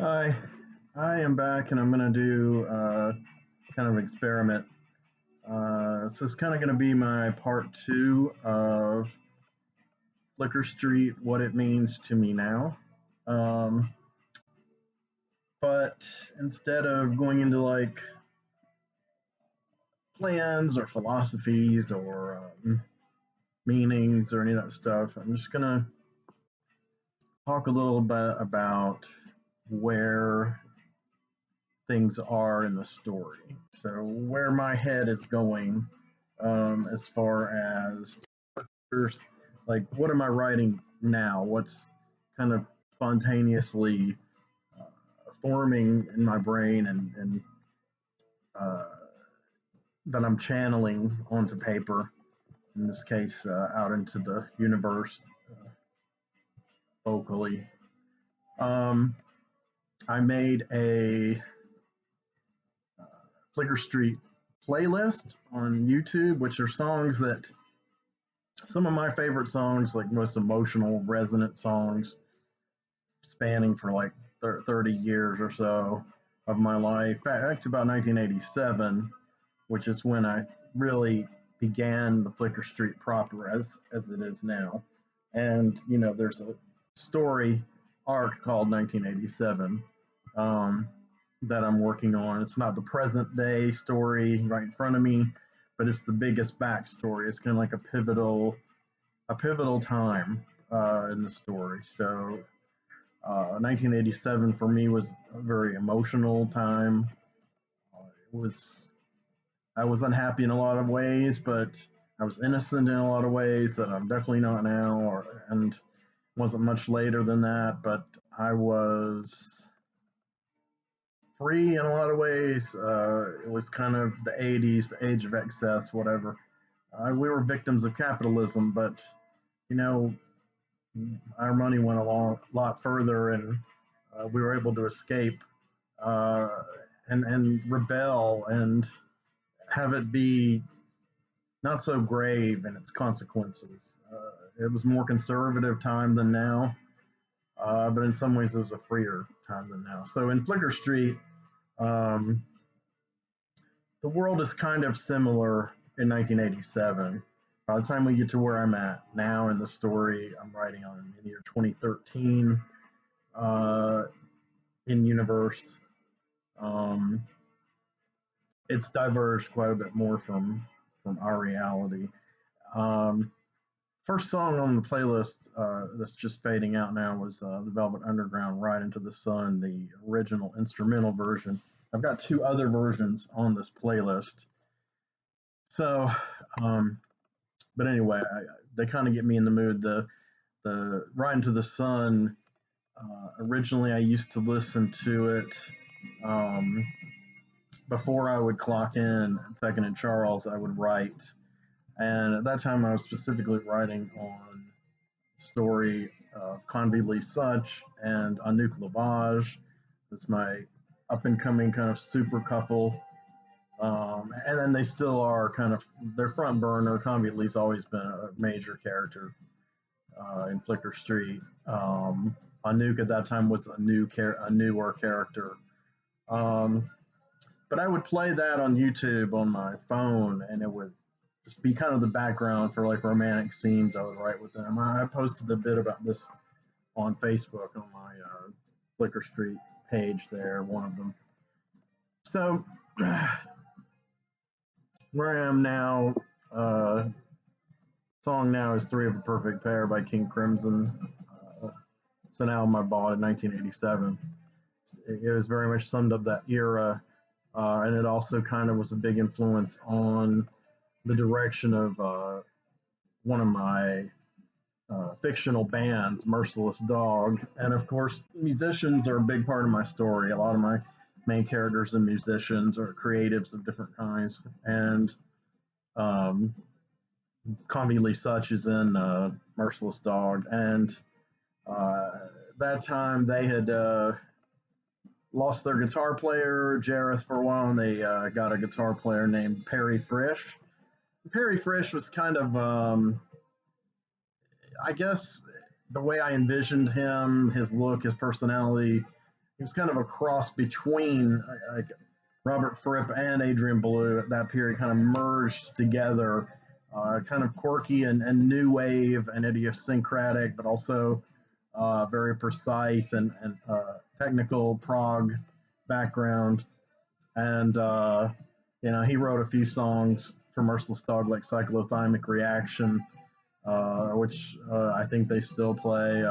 Hi, I am back and I'm going to do kind of experiment. So it's kind of going to be my part two of Flickr Street, what it means to me now. Um, but instead of going into like plans or philosophies or meanings or any of that stuff, I'm just going to talk a little bit about where things are in the story. So where my head is going, as far as like what am I writing now? What's kind of spontaneously uh, forming in my brain and uh, that I'm channeling onto paper. In this case, out into the universe vocally. Um, I made a uh, Flickr Street playlist on YouTube, which are songs that some of my favorite songs, like most emotional, resonant songs, spanning for like 30 years or so of my life, back to about 1987, which is when I really began the Flickr Street proper as it is now. And there's a story arc called 1987 um, that I'm working on. It's not the present day story right in front of me, but it's the biggest backstory. It's kind of like a pivotal time in the story. So 1987 for me was a very emotional time. It was I was unhappy in a lot of ways, but I was innocent in a lot of ways that I'm definitely not now, and wasn't much later than that. But I was free in a lot of ways. It was kind of the 80s, the age of excess, whatever. We were victims of capitalism, but you know, our money went a lot further, and we were able to escape uh, and rebel and have it be not so grave in its consequences. It was more conservative time than now, but in some ways it was a freer time than now. So in Flickr Street, um, the world is kind of similar in 1987. By the time we get to where I'm at now in the story, I'm writing on in the year 2013 uh, in universe. Um, it's diverged quite a bit more from our reality. Um, First song on the playlist that's just fading out now was the Velvet Underground "Ride Into the Sun," the original instrumental version. I've got two other versions on this playlist. So, um, but anyway, they kind of get me in the mood. The "Ride Into the Sun." Originally, I used to listen to it um, before I would clock in at Second and Charles. I would write, and at that time, I was specifically writing on story of Convie Such and Anouk Lavage. It's my up and coming kind of super couple. And then they still are kind of their front burner. Convie Lee's always been a major character in Flickr Street. Anouk at that time was a newer character. Um, but I would play that on YouTube on my phone, and it would just be kind of the background for like romantic scenes I would write with them. I posted a bit about this on Facebook on my Flickr Street page there, one of them. So where I am now, uh, song now is Three of a Perfect Pair by King Crimson. It's an album I bought in 1987. It was very much summed up that era, and it also kind of was a big influence on the direction of one of my fictional bands, Merciless Dog. And of course, musicians are a big part of my story. A lot of my main characters are musicians or creatives of different kinds. And um, Convie Such is in Merciless Dog. And uh, that time they had lost their guitar player, Jareth, for a while, and they got a guitar player named Perry Frisch. Perry Frisch was kind of I guess the way I envisioned him, his look, his personality, he was kind of a cross between like Robert Fripp and Adrian Belew at that period, kind of merged together, kind of quirky and new wave and idiosyncratic, but also very precise and technical prog background. And he wrote a few songs for Merciless Dog, like Cyclothymic Reaction, which I think they still play.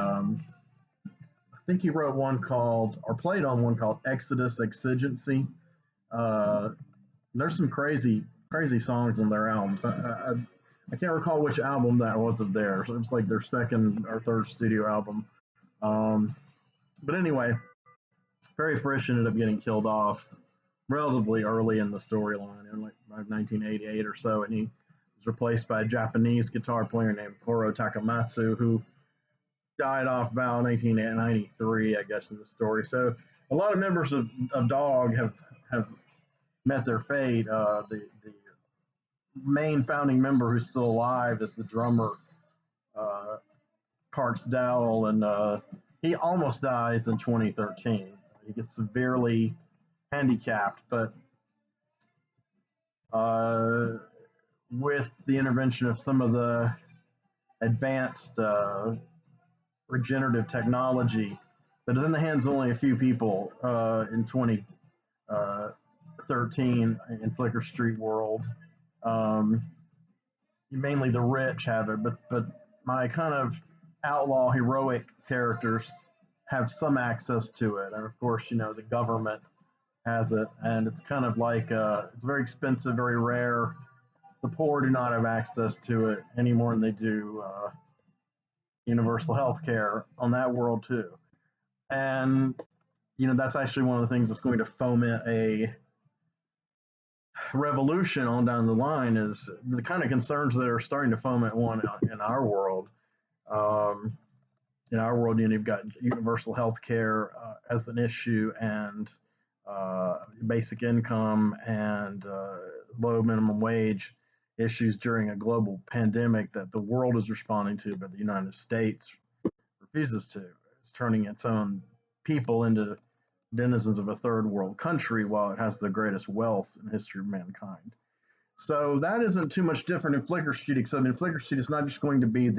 I think he wrote one called, or played on one called Exodus Exigency. Uh, there's some crazy songs on their albums. I can't recall which album that was of theirs. It was like their second or third studio album. Um, but anyway, Perry Frisch ended up getting killed off relatively early in the storyline, in like 1988 or so, and he was replaced by a Japanese guitar player named Koro Takamatsu, who died off about 1993, I guess, in the story. So a lot of members of Dog have met their fate. The main founding member who's still alive is the drummer, uh, Parks Dowell, and he almost dies in 2013. He gets severely handicapped, but uh, with the intervention of some of the advanced regenerative technology that is in the hands of only a few people in 2013 in Flicker Street world. Um, Mainly the rich have it, but my kind of outlaw heroic characters have some access to it, and of course, the government has it, and it's kind of like it's very expensive, very rare. The poor do not have access to it any more than they do universal health care on that world too. And that's actually one of the things that's going to foment a revolution on down the line, is the kind of concerns that are starting to foment one in our world. Um, in our world, you've got universal health care as an issue, and basic income, and low minimum wage issues during a global pandemic that the world is responding to, but the United States refuses to. It's turning its own people into denizens of a third world country while it has the greatest wealth in the history of mankind. So that isn't too much different in Flicker Street, except in Flicker Street, it's not just going to be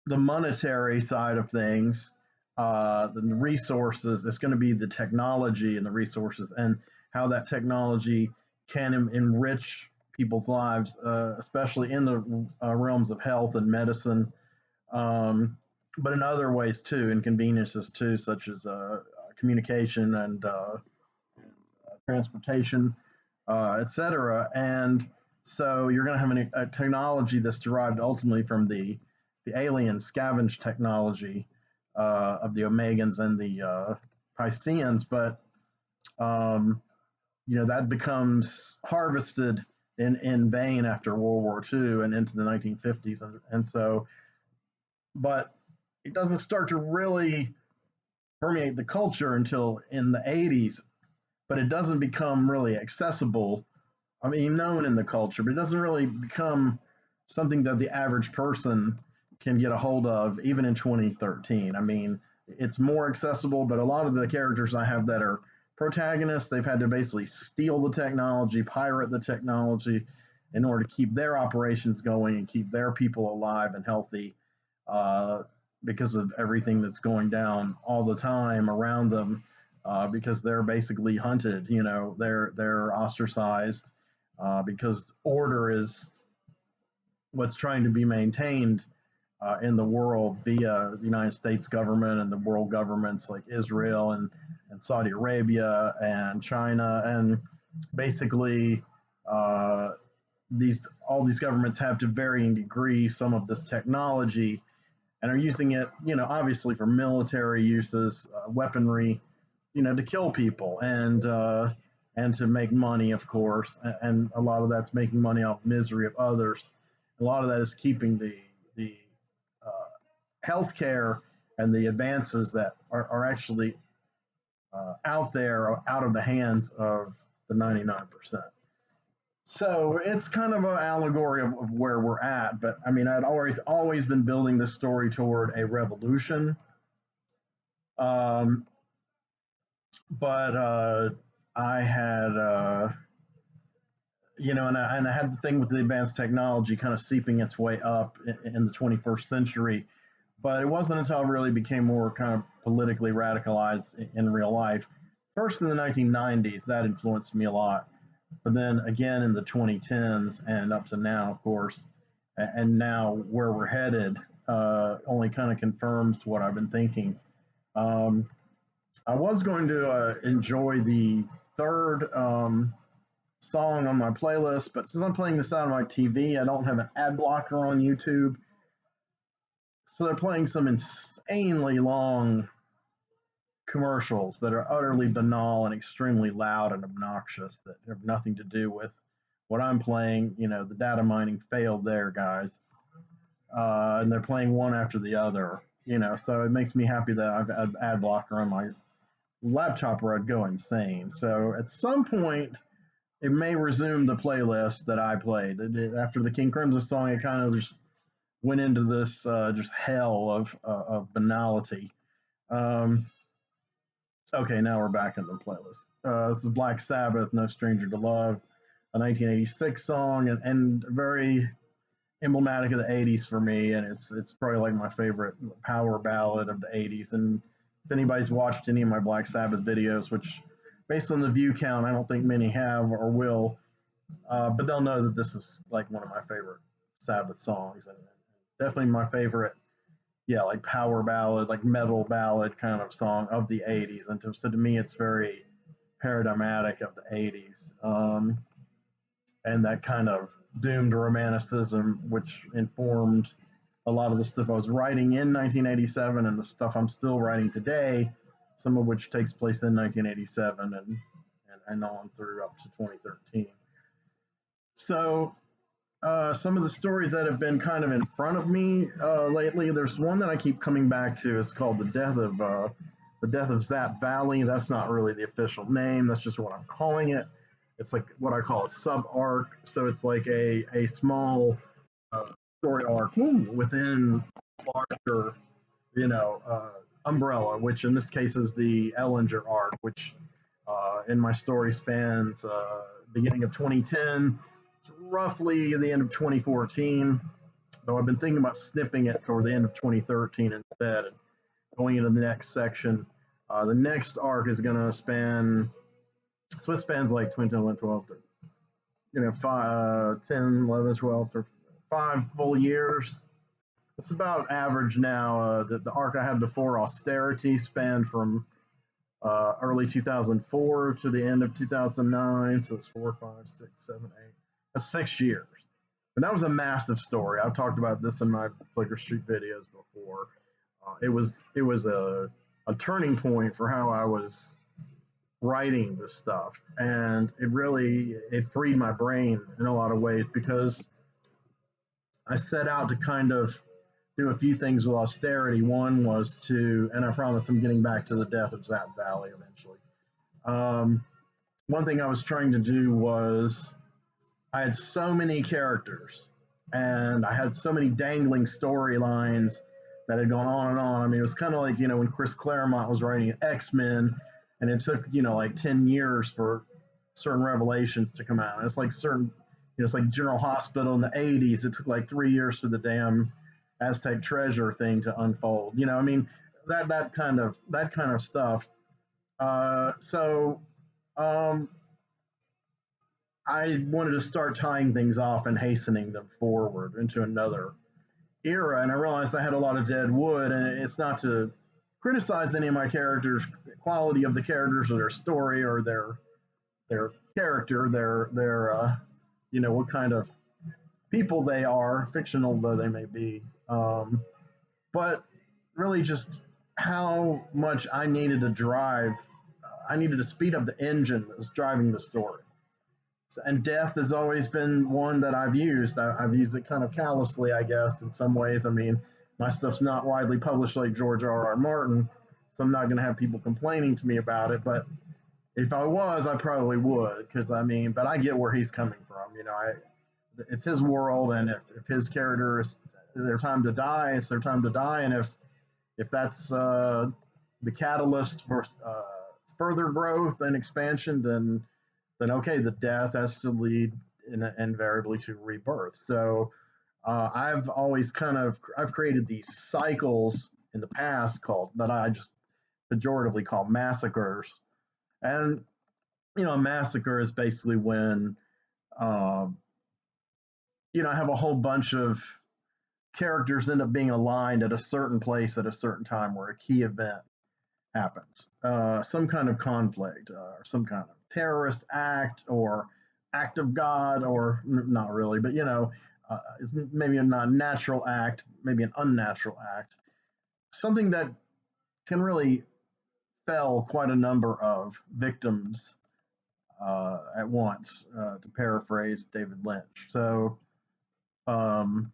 the monetary side of things, the resources. It's going to be the technology and the resources, and how that technology can enrich people's lives, especially in the realms of health and medicine, um, but in other ways too, inconveniences too, such as communication and transportation, etc. And so you're going to have a technology that's derived ultimately from the alien scavenge technology of the Omegans and the Pisceans, but um, that becomes harvested in vain after World War II and into the 1950s, and so, but it doesn't start to really permeate the culture until in the 80s, but it doesn't become really accessible. I mean, known in the culture, but it doesn't really become something that the average person can get a hold of, even in 2013. I mean, it's more accessible, but a lot of the characters I have that are protagonists, they've had to basically steal the technology, pirate the technology in order to keep their operations going and keep their people alive and healthy, uh, because of everything that's going down all the time around them. Because they're basically hunted, they're ostracized, because order is what's trying to be maintained in the world via the United States government and the world governments like Israel and Saudi Arabia and China. And basically, uh, all these governments have to varying degrees some of this technology, and are using it, obviously for military uses, weaponry, to kill people, and to make money, of course. And a lot of that's making money off misery of others. A lot of that is keeping the healthcare and the advances that are actually out there, out of the hands of the 99%. So it's kind of an allegory of where we're at. But I mean, I'd always been building this story toward a revolution. Um, but I had and I had the thing with the advanced technology kind of seeping its way up in the 21st century. But it wasn't until I really became more kind of politically radicalized in real life. First in the 1990s, that influenced me a lot. But then again in the 2010s and up to now, of course, and now where we're headed only kind of confirms what I've been thinking. Um, I was going to enjoy the third song on my playlist, but since I'm playing this out on my TV, I don't have an ad blocker on YouTube. So they're playing some insanely long commercials that are utterly banal and extremely loud and obnoxious that have nothing to do with what I'm playing. You know, the data mining failed there, guys. And they're playing one after the other. You know, so it makes me happy that I've had ad blocker on my laptop or I'd go insane. So at some point, it may resume the playlist that I played. After the King Crimson song, it kind of just went into this just hell of banality. Um, okay, now we're back in the playlist. This is Black Sabbath, No Stranger to Love, a 1986 song, and very emblematic of the 80s for me, and it's probably like my favorite power ballad of the 80s. And if anybody's watched any of my Black Sabbath videos, which based on the view count, I don't think many have or will, but they'll know that this is like one of my favorite Sabbath songs, and definitely my favorite, yeah, like power ballad, like metal ballad kind of song of the 80s. And to me, it's very paradigmatic of the 80s. And that kind of doomed romanticism, which informed a lot of the stuff I was writing in 1987 and the stuff I'm still writing today, some of which takes place in 1987 and on through up to 2013. So some of the stories that have been kind of in front of me lately. There's one that I keep coming back to. It's called the death of Zapp Valley. That's not really the official name. That's just what I'm calling it. It's like what I call a sub arc. So it's like a small story arc within larger, umbrella, which in this case is the Ellinger arc, which in my story spans beginning of 2010 to roughly the end of 2014. Though I've been thinking about snipping it toward the end of 2013 instead and going into the next section. The next arc is going to span, so it spans like 2010, 12, 10, 11, 12, 13, 5 full years. It's about average now. The arc I had before, Austerity, spanned from early 2004 to the end of 2009. So it's 4, 5, 6, 7, 8. That's 6 years. But that was a massive story. I've talked about this in my Flickr Street videos before. It was a turning point for how I was writing this stuff, and it freed my brain in a lot of ways because I set out to kind of do a few things with austerity. One was to, and I promise I'm getting back to the death of Zapp Valley eventually. Um, One thing I was trying to do was I had so many characters and I had so many dangling storylines that had gone on and on. I mean, it was kind of like, when Chris Claremont was writing X Men and it took, like 10 years for certain revelations to come out. And it's like it's like General Hospital in the 80s. It took like 3 years for the damn Aztec treasure thing to unfold. I mean, that kind of stuff. So um, I wanted to start tying things off and hastening them forward into another era. And I realized I had a lot of dead wood, and it's not to criticize any of my characters, quality of the characters or their story or their character, what kind of people they are, fictional though they may be. But really just how much I needed to drive. I needed to speed up the engine that was driving the story. And death has always been one that I've used. I've used it kind of callously, I guess, in some ways. I mean, my stuff's not widely published like George R. R. Martin, so I'm not going to have people complaining to me about it. But If I was, I probably would, because I mean, but I get where he's coming from. It's his world, and if his character is their time to die, it's their time to die, and if that's the catalyst for further growth and expansion, then okay, the death has to lead invariably to rebirth. So I've always I've created these cycles in the past called that I just pejoratively call massacres, and a massacre is basically when uh, I have a whole bunch of characters end up being aligned at a certain place at a certain time where a key event happens, some kind of conflict, or some kind of terrorist act, or act of God, or not really, but it's maybe a not natural act, maybe an unnatural act, something that can really fell quite a number of victims at once, to paraphrase David Lynch. So, um,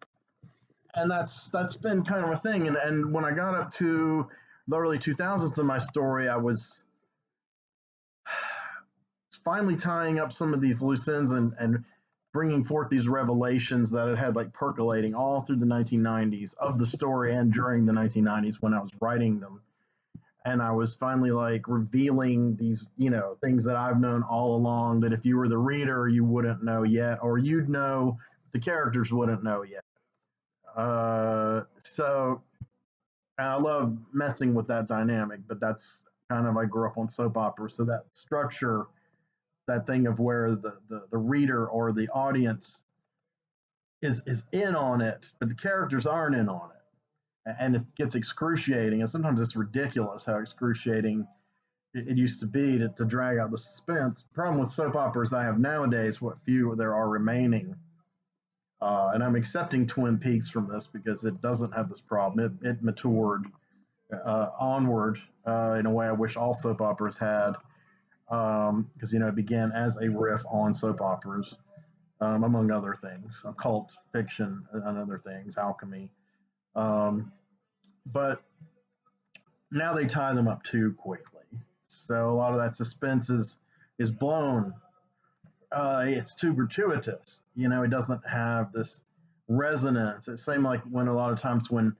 and that's been kind of a thing. And when I got up to the early 2000s in my story, I was finally tying up some of these loose ends and bringing forth these revelations that it had like percolating all through the 1990s of the story and during the 1990s when I was writing them. And I was finally like revealing these, things that I've known all along that if you were the reader, you wouldn't know yet, or you'd know, the characters wouldn't know yet. So I love messing with that dynamic, but that's kind of, I grew up on soap operas, so that structure, that thing of where the reader or the audience is in on it, but the characters aren't in on it. And it gets excruciating, and sometimes it's ridiculous how excruciating it used to be to drag out the suspense. Problem with soap operas I have nowadays, what few there are remaining, and I'm accepting Twin Peaks from this because it doesn't have this problem. It matured onward in a way I wish all soap operas had, because it began as a riff on soap operas, among other things, occult fiction and other things, alchemy. Um, but now they tie them up too quickly, so a lot of that suspense is blown. It's too gratuitous. It doesn't have this resonance. It's same like when a lot of times when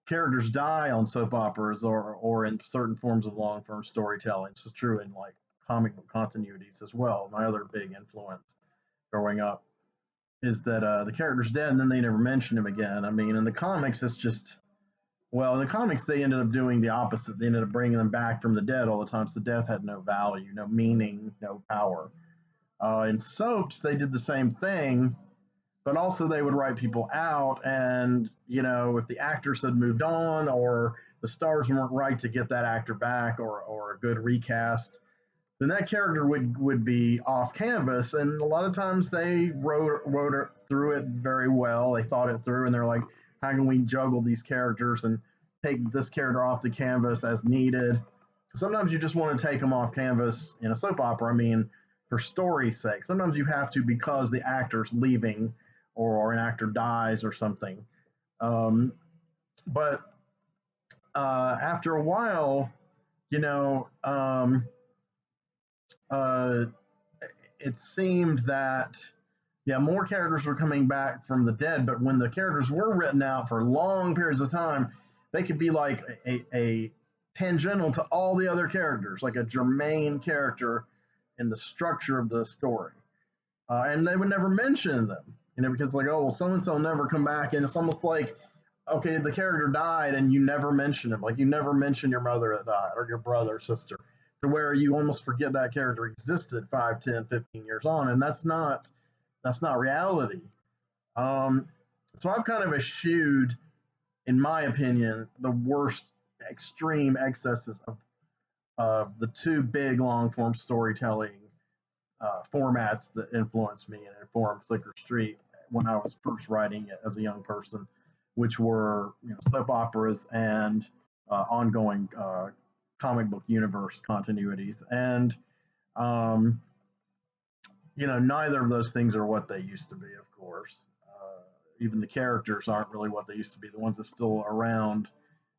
characters die on soap operas or in certain forms of long form storytelling. This is true in like comic book continuities as well. My other big influence growing up is that the character's dead and then they never mention him again. I mean, in the comics, it's just, well, in the comics, they ended up doing the opposite. They ended up bringing them back from the dead all the time. So the death had no value, no meaning, no power. In soaps, they did the same thing, but also they would write people out. And, if the actors had moved on or the stars weren't right to get that actor back, or a good recast, then that character would be off canvas. And a lot of times they wrote it through it very well. They thought it through, and they're like, how can we juggle these characters and take this character off the canvas as needed? Sometimes you just want to take them off canvas in a soap opera. I mean, for story's sake. Sometimes you have to because the actor's leaving, or an actor dies or something. Um, but after a while, you know, um, uh, it seemed that, yeah, more characters were coming back from the dead, but when the characters were written out for long periods of time, they could be like a tangential to all the other characters, like a germane character in the structure of the story. And they would never mention them, because like, oh, well, so and so never come back, and it's almost like, okay, the character died, and you never mention him, like you never mention your mother that died, or your brother or sister, to where you almost forget that character existed 5, 10, 15 years on, and that's not reality. Um, so I've kind of eschewed, in my opinion, the worst extreme excesses of the two big long form storytelling formats that influenced me and informed Flicker Street when I was first writing it as a young person, which were soap operas and ongoing comic book universe continuities. And um, neither of those things are what they used to be, of course. Even the characters aren't really what they used to be. The ones that still around,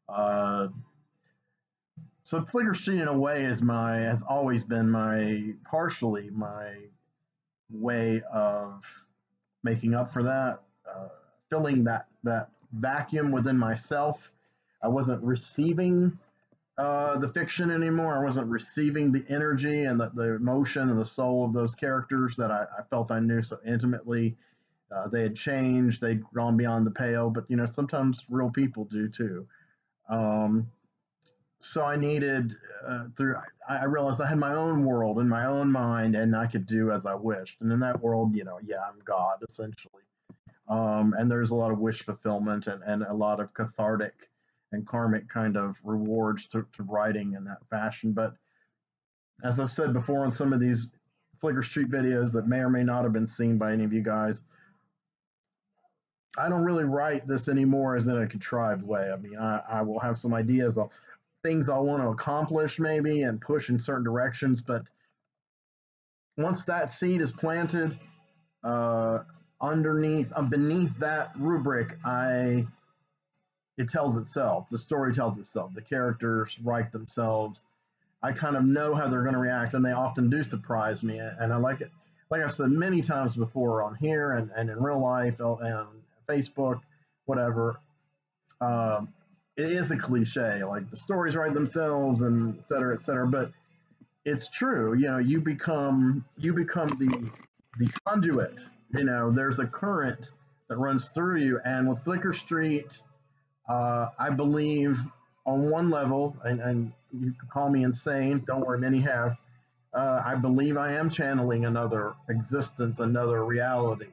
uh, So Flickr Street, in a way, is my has always been my partially my way of making up for that, filling that vacuum within myself. I wasn't receiving the fiction anymore. I wasn't receiving the energy and the emotion and the soul of those characters that I felt I knew so intimately. They had changed. They'd gone beyond the pale, but sometimes real people do too. Um, so I needed through. I realized I had my own world in my own mind, and I could do as I wished. And in that world, yeah, I'm God essentially. And there's a lot of wish fulfillment and a lot of cathartic and karmic kind of rewards to writing in that fashion. But as I've said before on some of these Flickr Street videos that may or may not have been seen by any of you guys, I don't really write this anymore as in a contrived way. I mean, I will have some ideas of things I want to accomplish maybe and push in certain directions, but once that seed is planted, uh, beneath that rubric, it tells itself. The story tells itself. The characters write themselves. I kind of know how they're going to react, and they often do surprise me. And I like it. Like I've said many times before on here and in real life and Facebook, whatever. Um, it is a cliche. Like the stories write themselves, and et cetera, et cetera. But it's true. You become the conduit. There's a current that runs through you, and with Flickr Street, I believe on one level, and you can call me insane. Don't worry, many have. I believe I am channeling another existence, another reality.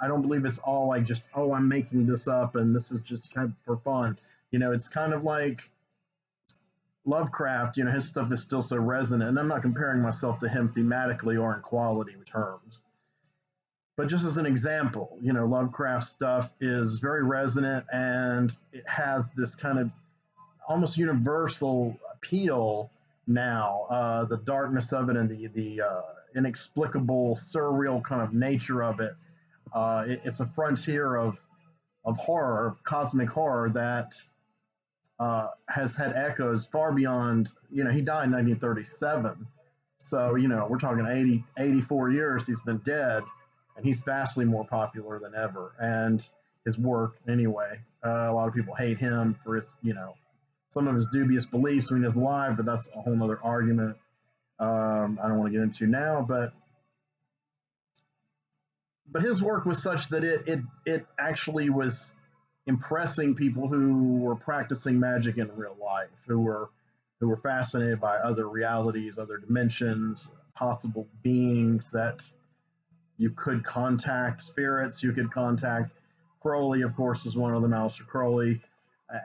I don't believe it's all like just, oh, I'm making this up and this is just kind of for fun. It's kind of like Lovecraft, his stuff is still so resonant. And I'm not comparing myself to him thematically or in quality terms. But just as an example, Lovecraft stuff is very resonant and it has this kind of almost universal appeal now. The darkness of it and the inexplicable, surreal kind of nature of it. It's a frontier of horror, of cosmic horror that has had echoes far beyond. He died in 1937, so we're talking 84 years he's been dead, and he's vastly more popular than ever. And his work, anyway, a lot of people hate him for his some of his dubious beliefs when he was alive, but that's a whole nother argument. I don't want to get into now, but his work was such that it actually was impressing people who were practicing magic in real life, who were fascinated by other realities, other dimensions, possible beings that you could contact, spirits you could contact. Crowley, of course, is one of them, Aleister Crowley.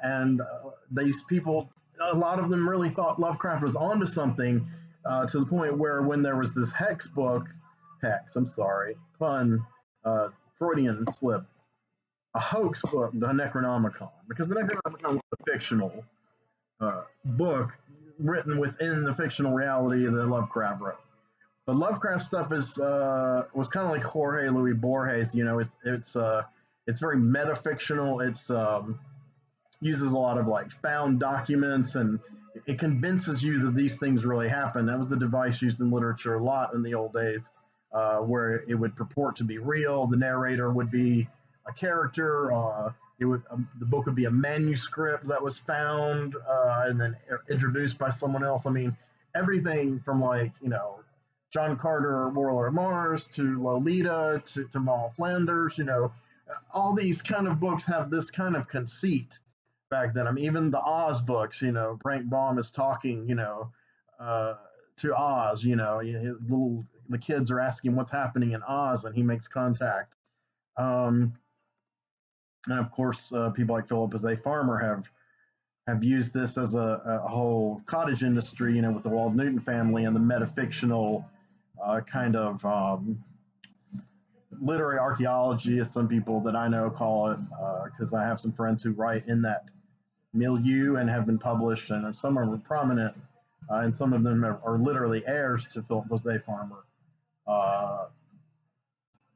And these people, a lot of them really thought Lovecraft was onto something, to the point where when there was this Hex book, I'm sorry, pun, Freudian slip, a hoax book, the Necronomicon, because the Necronomicon was a fictional book written within the fictional reality that Lovecraft wrote. But Lovecraft stuff is was kind of like Jorge Luis Borges. It's very metafictional. It's uses a lot of like found documents, and it convinces you that these things really happen. That was a device used in literature a lot in the old days, where it would purport to be real. The narrator would be a character. The book would be a manuscript that was found and then introduced by someone else. I mean, everything from like John Carter, Warlord of Mars, to Lolita, to Moll Flanders. All these kind of books have this kind of conceit back then. I mean, even the Oz books, Frank Baum is talking, uh, to Oz, the kids are asking what's happening in Oz, and he makes contact. Um, and of course, people like Philip A. Farmer have used this as a whole cottage industry, with the Walt Newton family and the metafictional kind of literary archaeology, as some people that I know call it, because I have some friends who write in that milieu and have been published, and some are prominent, and some of them are literally heirs to Philip Jose Farmer. Uh,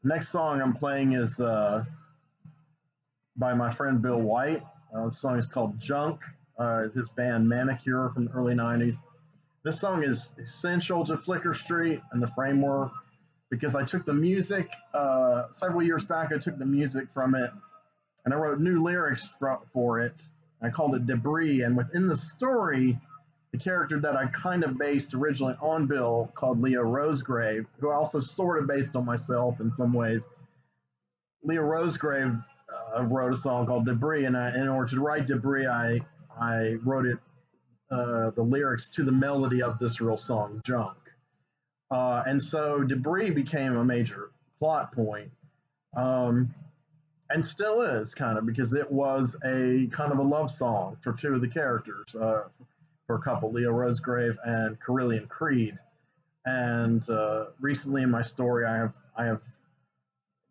Next song I'm playing is by my friend Bill White. The song is called Junk. his band Manicure from the early 90s. This song is essential to Flicker Street and the framework because I took the music several years back. I took the music from it and I wrote new lyrics for it. I called it Debris. And within the story, the character that I kind of based originally on Bill, called Leo Rosegrave, who I also sort of based on myself in some ways. Leo Rosegrave wrote a song called Debris, and in order to write Debris, I wrote it the lyrics to the melody of this real song, Junk. And so Debris became a major plot point, and still is kind of because it was a kind of a love song for two of the characters, for a couple, Leo Rosegrave and Carillion Creed. And recently in my story, I have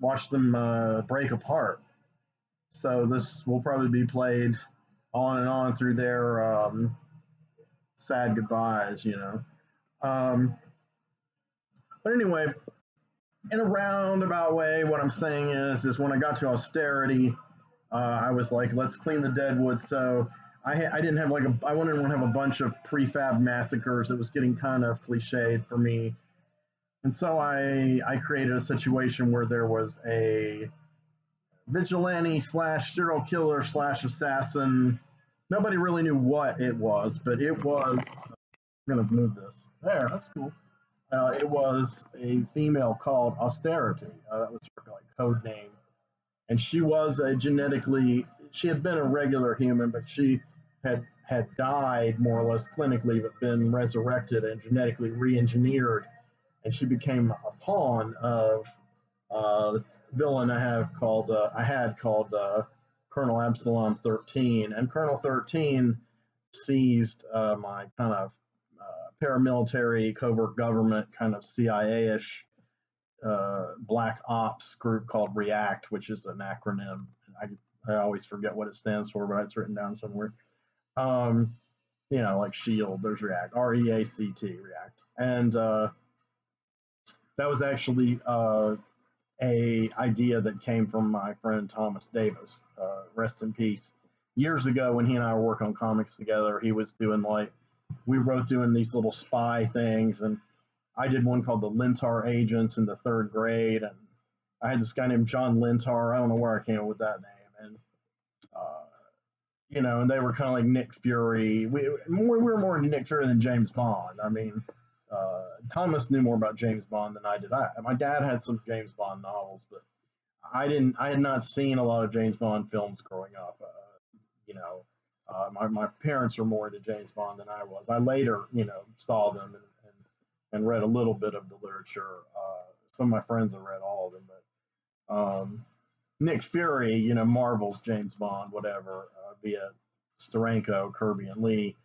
watched them break apart. So this will probably be played on and on through their sad goodbyes, you know. Um, but anyway, in a roundabout way, what I'm saying is when I got to austerity, I was like, let's clean the deadwood. So I didn't have I wanted to have a bunch of prefab massacres. It was getting kind of cliched for me. And so I created a situation where there was a vigilante slash serial killer slash assassin. Nobody really knew what it was, but it was. I'm going to move this. There, that's cool. It was a female called Austerity. That was her like code name, and she was a genetically. She had been a regular human, but she had died more or less clinically, but been resurrected and genetically re-engineered, and she became a pawn of this villain I had called Colonel Absalom 13, and Colonel 13 seized my kind of paramilitary, covert government, kind of CIA-ish black ops group called REACT, which is an acronym. I always forget what it stands for, but it's written down somewhere. Like Shield, there's REACT, REACT, REACT, and that was actually a idea that came from my friend Thomas Davis, rest in peace. Years ago, when he and I were working on comics together, he was doing we were both doing these little spy things, and I did one called the Lintar Agents in the third grade, and I had this guy named John Lintar. I don't know where I came up with that name, and and they were kind of like Nick Fury. We were more into Nick Fury than James Bond. I mean, Thomas knew more about James Bond than I did. My dad had some James Bond novels, but I didn't. I had not seen a lot of James Bond films growing up. My parents were more into James Bond than I was. I later, saw them and read a little bit of the literature. Some of my friends have read all of them, but Nick Fury, Marvel's James Bond, whatever, via Steranko, Kirby, and Lee.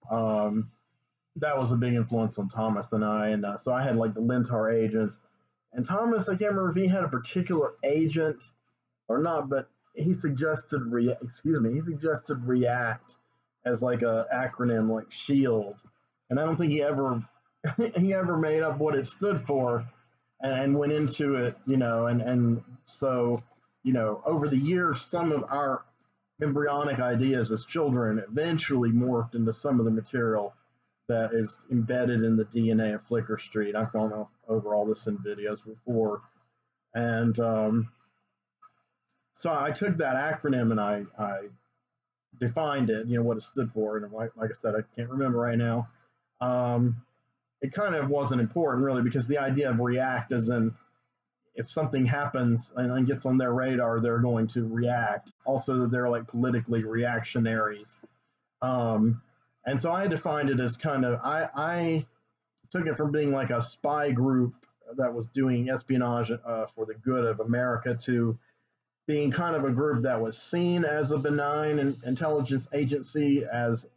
That was a big influence on Thomas and I, and so I had like the Lintar Agents, and Thomas, I can't remember if he had a particular agent or not, but he suggested React as like a acronym like Shield, and I don't think he ever he ever made up what it stood for, and went into it, and so over the years, some of our embryonic ideas as children eventually morphed into some of the material that is embedded in the DNA of Flicker Street. I've gone over all this in videos before, and so I took that acronym and I defined it, what it stood for, and like I said, I can't remember right now. It kind of wasn't important really because the idea of react is in if something happens and gets on their radar, they're going to react. Also, they're like politically reactionaries. And so I defined it as kind of, I took it from being like a spy group that was doing espionage for the good of America to being kind of a group that was seen as a benign intelligence agency, as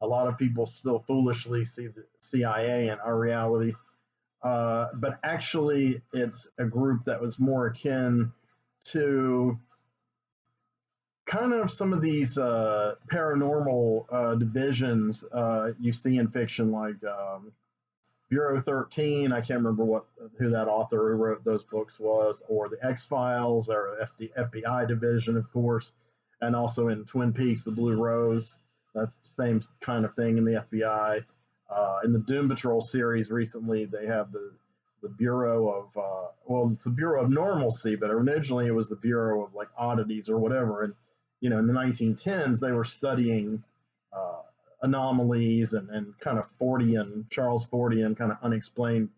a lot of people still foolishly see the CIA in our reality. But actually, it's a group that was more akin to kind of some of these paranormal divisions you see in fiction, like Bureau 13. I can't remember who that author who wrote those books was, or the X Files, or FBI division, of course, and also in Twin Peaks, the Blue Rose. That's the same kind of thing in the FBI. In the Doom Patrol series recently, they have the Bureau of well, it's the Bureau of Normalcy, but originally it was the Bureau of like oddities or whatever. And in the 1910s, they were studying uh, anomalies and kind of Fordian, Charles Fordian, kind of unexplained,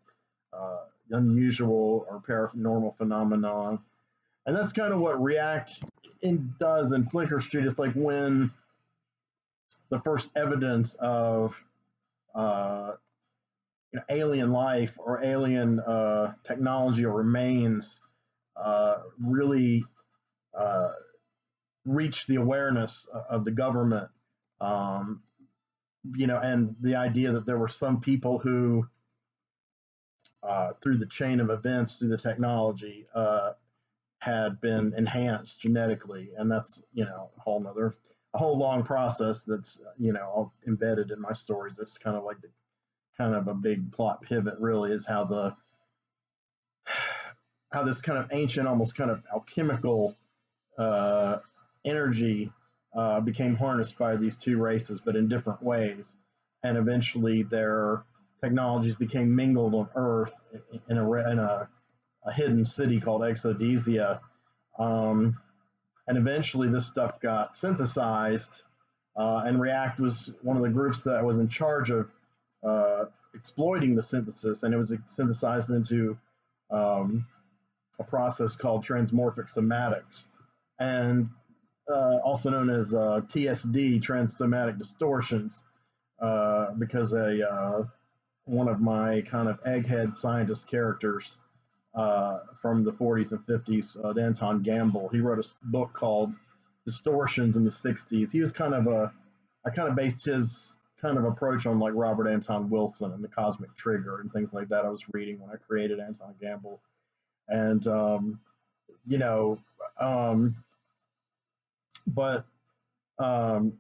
uh, unusual or paranormal phenomenon. And that's kind of what React does in Flickr Street. It's like when the first evidence of uh, alien life or alien technology or remains really uh, reached the awareness of the government. Um, and the idea that there were some people who, through the chain of events, through the technology, had been enhanced genetically, and that's a whole long process that's all embedded in my stories. It's kind of like the kind of a big plot pivot, really, is how this kind of ancient, almost kind of alchemical uh, energy became harnessed by these two races, but in different ways, and eventually their technologies became mingled on Earth in a hidden city called Exodesia. Um, and eventually this stuff got synthesized, and React was one of the groups that was in charge of uh, exploiting the synthesis, and it was synthesized into um, a process called transmorphic somatics, and also known as TSD, transsomatic distortions, because one of my kind of egghead scientist characters from the 40s and 50s, Anton Gamble. He wrote a book called Distortions in the 60s. He was I kind of based his kind of approach on like Robert Anton Wilson and the Cosmic Trigger and things like that. I was reading when I created Anton Gamble. And, you know, um, but, um,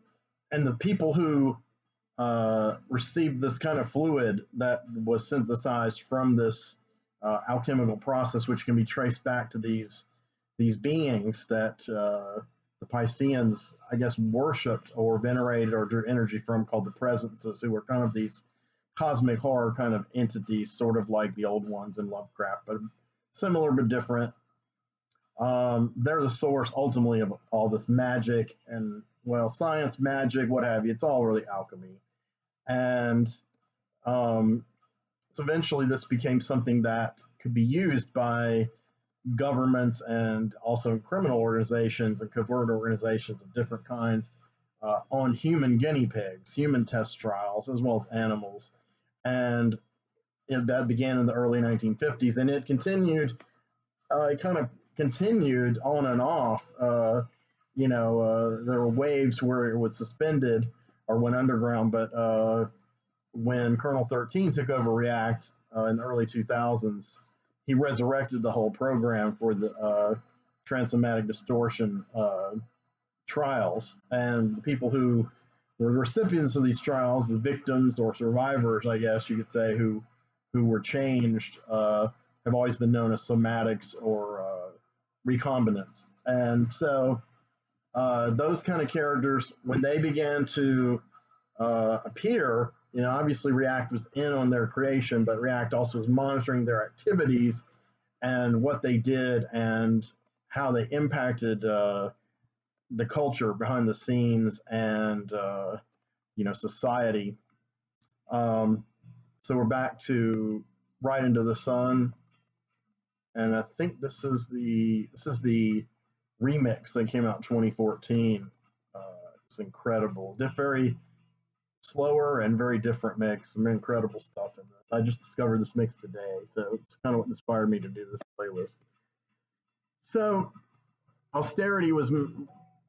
and the people who received this kind of fluid that was synthesized from this alchemical process, which can be traced back to these beings that the Pisceans, I guess, worshipped or venerated or drew energy from, called the presences, who were kind of these cosmic horror kind of entities, sort of like the old ones in Lovecraft, but similar but different. They're the source ultimately of all this magic and, well, science, magic, what have you. It's all really alchemy. And um, so eventually this became something that could be used by governments and also criminal organizations and covert organizations of different kinds on human guinea pigs, human test trials, as well as animals. And that began in the early 1950s, and it kind of continued on and off. There were waves where it was suspended or went underground, but when Colonel 13 took over React in the early 2000s, he resurrected the whole program for the transsomatic distortion trials. And the people who were recipients of these trials, the victims or survivors, I guess you could say, who were changed, have always been known as somatics or recombinants. And so those kind of characters, when they began to appear, obviously React was in on their creation, but React also was monitoring their activities and what they did and how they impacted the culture behind the scenes and society. Um, so we're back to Right Into the Sun, and I think this is the remix that came out in 2014. It's incredible, very slower and very different mix. Some incredible stuff in this. I just discovered this mix today, so it's kind of what inspired me to do this playlist. So austerity was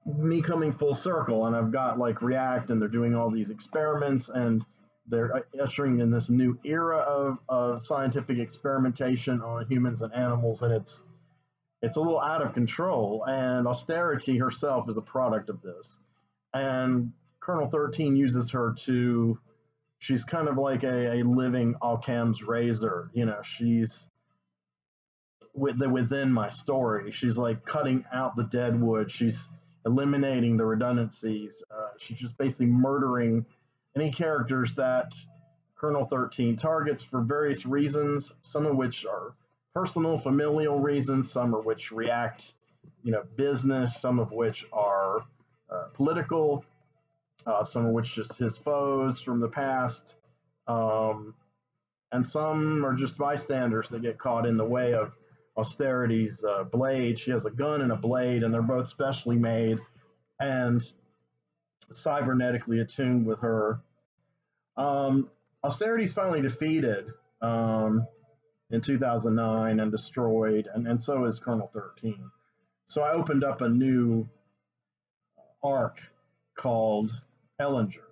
me coming full circle, and I've got like React, and they're doing all these experiments, and they're ushering in this new era of scientific experimentation on humans and animals, and it's a little out of control. And austerity herself is a product of this, and Colonel 13 uses her to. She's kind of like a living Occam's razor. She's within my story. She's like cutting out the dead wood. She's eliminating the redundancies. She's just basically murdering any characters that Colonel 13 targets for various reasons, some of which are personal, familial reasons, some of which react, business, some of which are political, some of which just his foes from the past, um, and some are just bystanders that get caught in the way of Austerity's blade. She has a gun and a blade, and they're both specially made and cybernetically attuned with her. Um, Austerity's finally defeated in 2009 and destroyed, and so is Colonel 13. So I opened up a new arc called Ellinger.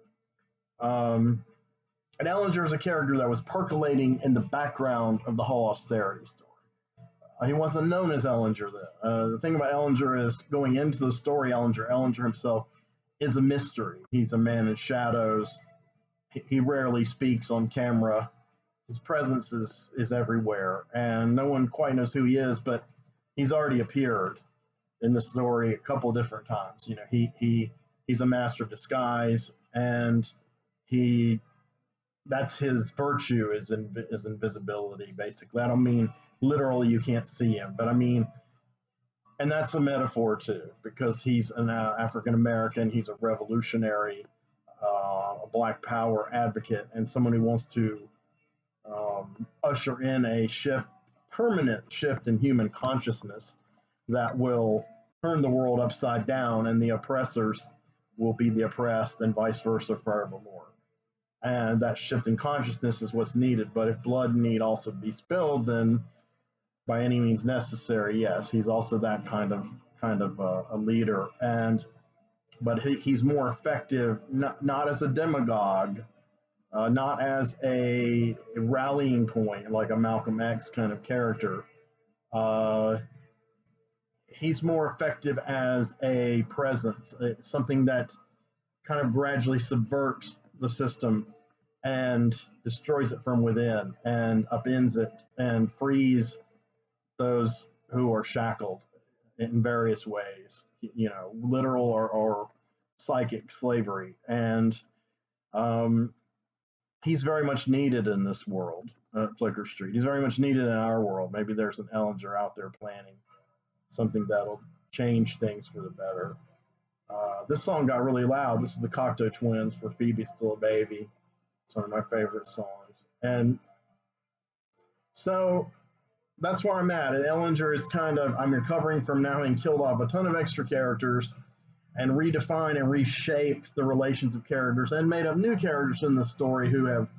And Ellinger is a character that was percolating in the background of the whole Austerity story. He wasn't known as Ellinger then. The thing about Ellinger is going into the story, Ellinger himself is a mystery. He's a man in shadows. He rarely speaks on camera. His presence is everywhere, and no one quite knows who he is, but he's already appeared in the story a couple different times. He's a master of disguise, and he that's his virtue is invisibility. Basically, I don't mean literally you can't see him, but I mean, and that's a metaphor too, because he's an African American, he's a revolutionary, a Black Power advocate, and someone who wants to usher in a permanent shift in human consciousness that will turn the world upside down, and the oppressors will be the oppressed, and vice versa forevermore. And that shift in consciousness is what's needed. But if blood need also be spilled, then by any means necessary, yes, he's also that kind of a leader. But he's more effective, not as a demagogue, not as a rallying point like a Malcolm X kind of character. He's more effective as a presence, something that kind of gradually subverts the system and destroys it from within and upends it and frees those who are shackled in various ways, literal or psychic slavery. And he's very much needed in this world, Flicker Street. He's very much needed in our world. Maybe there's an Ellinger out there planning something that'll change things for the better. This song got really loud. This is the Cocteau Twins for Phoebe's Still a Baby. It's one of my favorite songs. And so that's where I'm at. Ellinger is I'm recovering from now having killed off a ton of extra characters and redefined and reshaped the relations of characters and made up new characters in the story who have,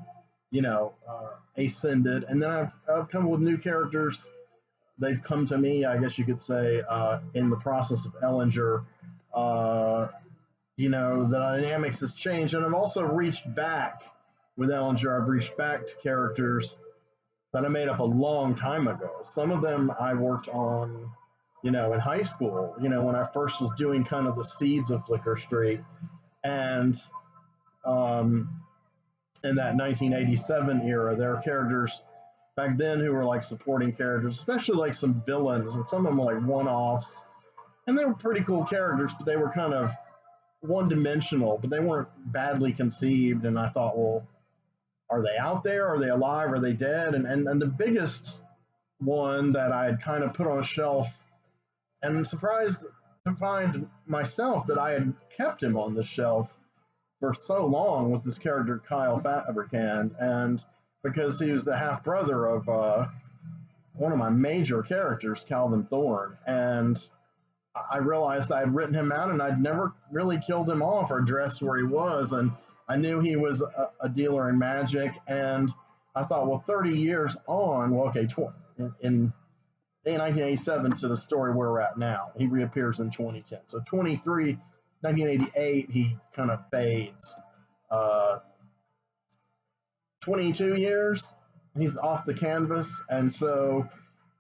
ascended. And then I've come with new characters. They've come to me, I guess you could say, in the process of Ellinger. The dynamics has changed. And I've also reached back with Ellinger. I've reached back to characters that I made up a long time ago. Some of them I worked on, in high school, when I first was doing kind of the seeds of Flicker Street. And in that 1987 era, there are characters back then who were like supporting characters, especially like some villains, and some of them were like one-offs. And they were pretty cool characters, but they were kind of one-dimensional, but they weren't badly conceived. And I thought, well, are they out there? Are they alive? Are they dead? And the biggest one that I had kind of put on a shelf, and I'm surprised to find myself that I had kept him on the shelf for so long, was this character Kyle Fabricant. And because he was the half brother of one of my major characters, Calvin Thorne. And I realized I had written him out and I'd never really killed him off or addressed where he was. And I knew he was a dealer in magic. And I thought, well, 30 years on, well, okay, in 1987 to the story where we're at now. He reappears in 2010. So 1988, he kind of fades. 22 years, he's off the canvas. And so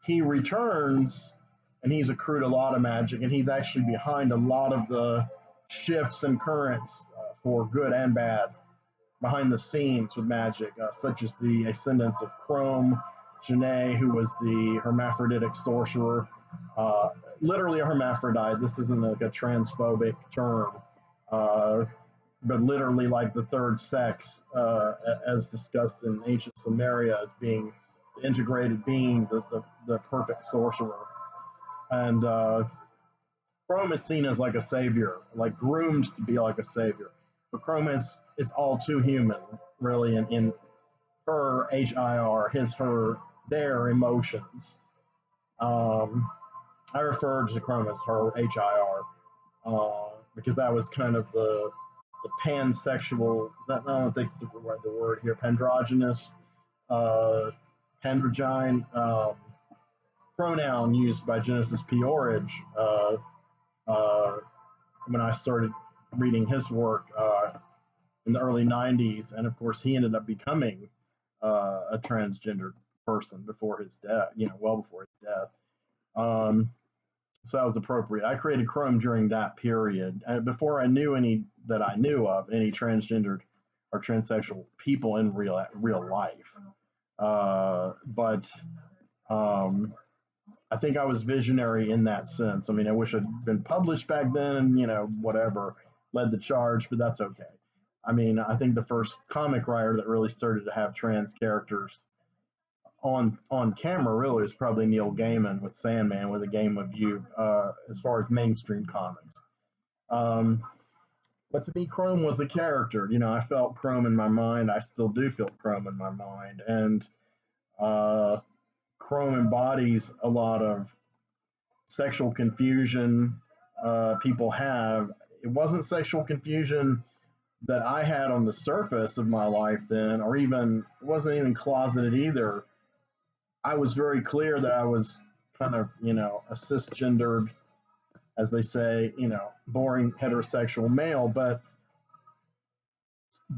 he returns and he's accrued a lot of magic. And he's actually behind a lot of the shifts and currents for good and bad behind the scenes with magic, such as the ascendance of Chrome, Janae, who was the hermaphroditic sorcerer, uh, literally a hermaphrodite. This isn't like a transphobic term, uh, but literally like the third sex, as discussed in ancient Sumeria as being the integrated being, the perfect sorcerer. And Chrome is seen as like a savior, like groomed to be like a savior. But Chrome is all too human, really, in her HIR, his, her, their emotions. Um, I referred to Chrome as her HIR, because that was kind of the pansexual. That, I don't think it's the word here. Pandrogynous, uh, androgyne pronoun used by Genesis Peorage. Uh, when I started reading his work in the early '90s, and of course he ended up becoming a transgendered person before his death. Well before his death. Um, so that was appropriate. I created Chrome during that period, before I knew any that I knew of any transgendered or transsexual people in real life. But um, I think I was visionary in that sense. I mean, I wish I'd been published back then, and whatever, led the charge, but that's okay. I mean, I think the first comic writer that really started to have trans characters on camera really is probably Neil Gaiman with Sandman, with A Game of You, as far as mainstream comics. Um, but to me, Chrome was a character. I felt Chrome in my mind. I still do feel Chrome in my mind, and uh, Chrome embodies a lot of sexual confusion people have. It wasn't sexual confusion that I had on the surface of my life then, or even it wasn't even closeted either. I was very clear that I was kind of, a cisgendered, as they say, boring heterosexual male, but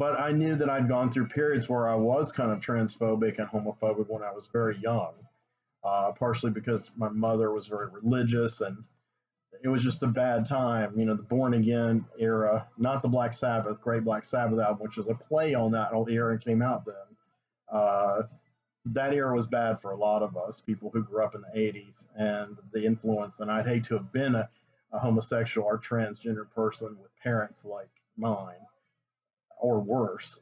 I knew that I'd gone through periods where I was kind of transphobic and homophobic when I was very young, partially because my mother was very religious, and it was just a bad time. The Born Again era, not the Black Sabbath, Great Black Sabbath album, which was a play on that old era and came out then. Uh, that era was bad for a lot of us, people who grew up in the '80s, and the influence. And I'd hate to have been a homosexual or transgender person with parents like mine, or worse.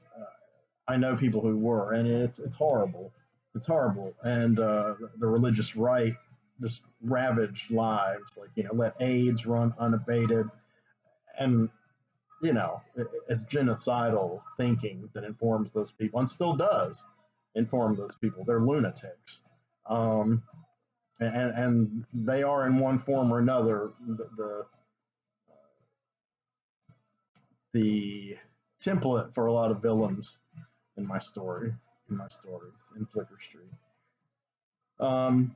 I know people who were, and it's horrible. It's horrible, and the religious right just ravaged lives. Like, let AIDS run unabated, and it's genocidal thinking that informs those people, and still does inform those people. They're lunatics, um, and they are in one form or another the template for a lot of villains in my story, in my stories in Flicker Street. Um,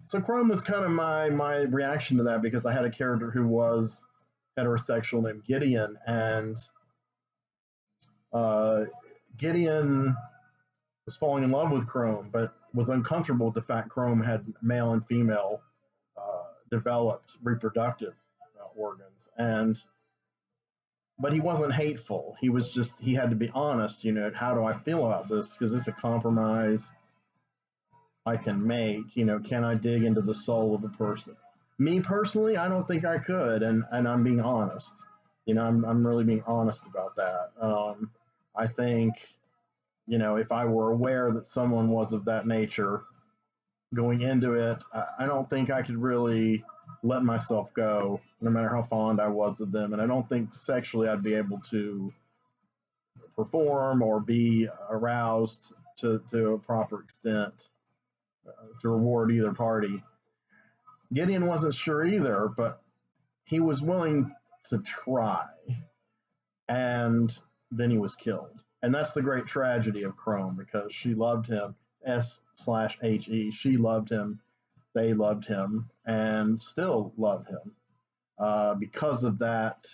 so Chrome was kind of my reaction to that, because I had a character who was heterosexual named Gideon, and uh, Gideon was falling in love with Chrome, but was uncomfortable with the fact Chrome had male and female developed reproductive organs, but he wasn't hateful. He was just, he had to be honest. How do I feel about this? Because it's a compromise I can make. Can I dig into the soul of a person? Me personally, I don't think I could, and I'm being honest. I'm really being honest about that. I think, if I were aware that someone was of that nature going into it, I don't think I could really let myself go, no matter how fond I was of them. And I don't think sexually I'd be able to perform or be aroused to a proper extent to reward either party. Gideon wasn't sure either, but he was willing to try. And then he was killed. And that's the great tragedy of Chrome, because she loved him, S/HE. She loved him, they loved him, and still love him, because of that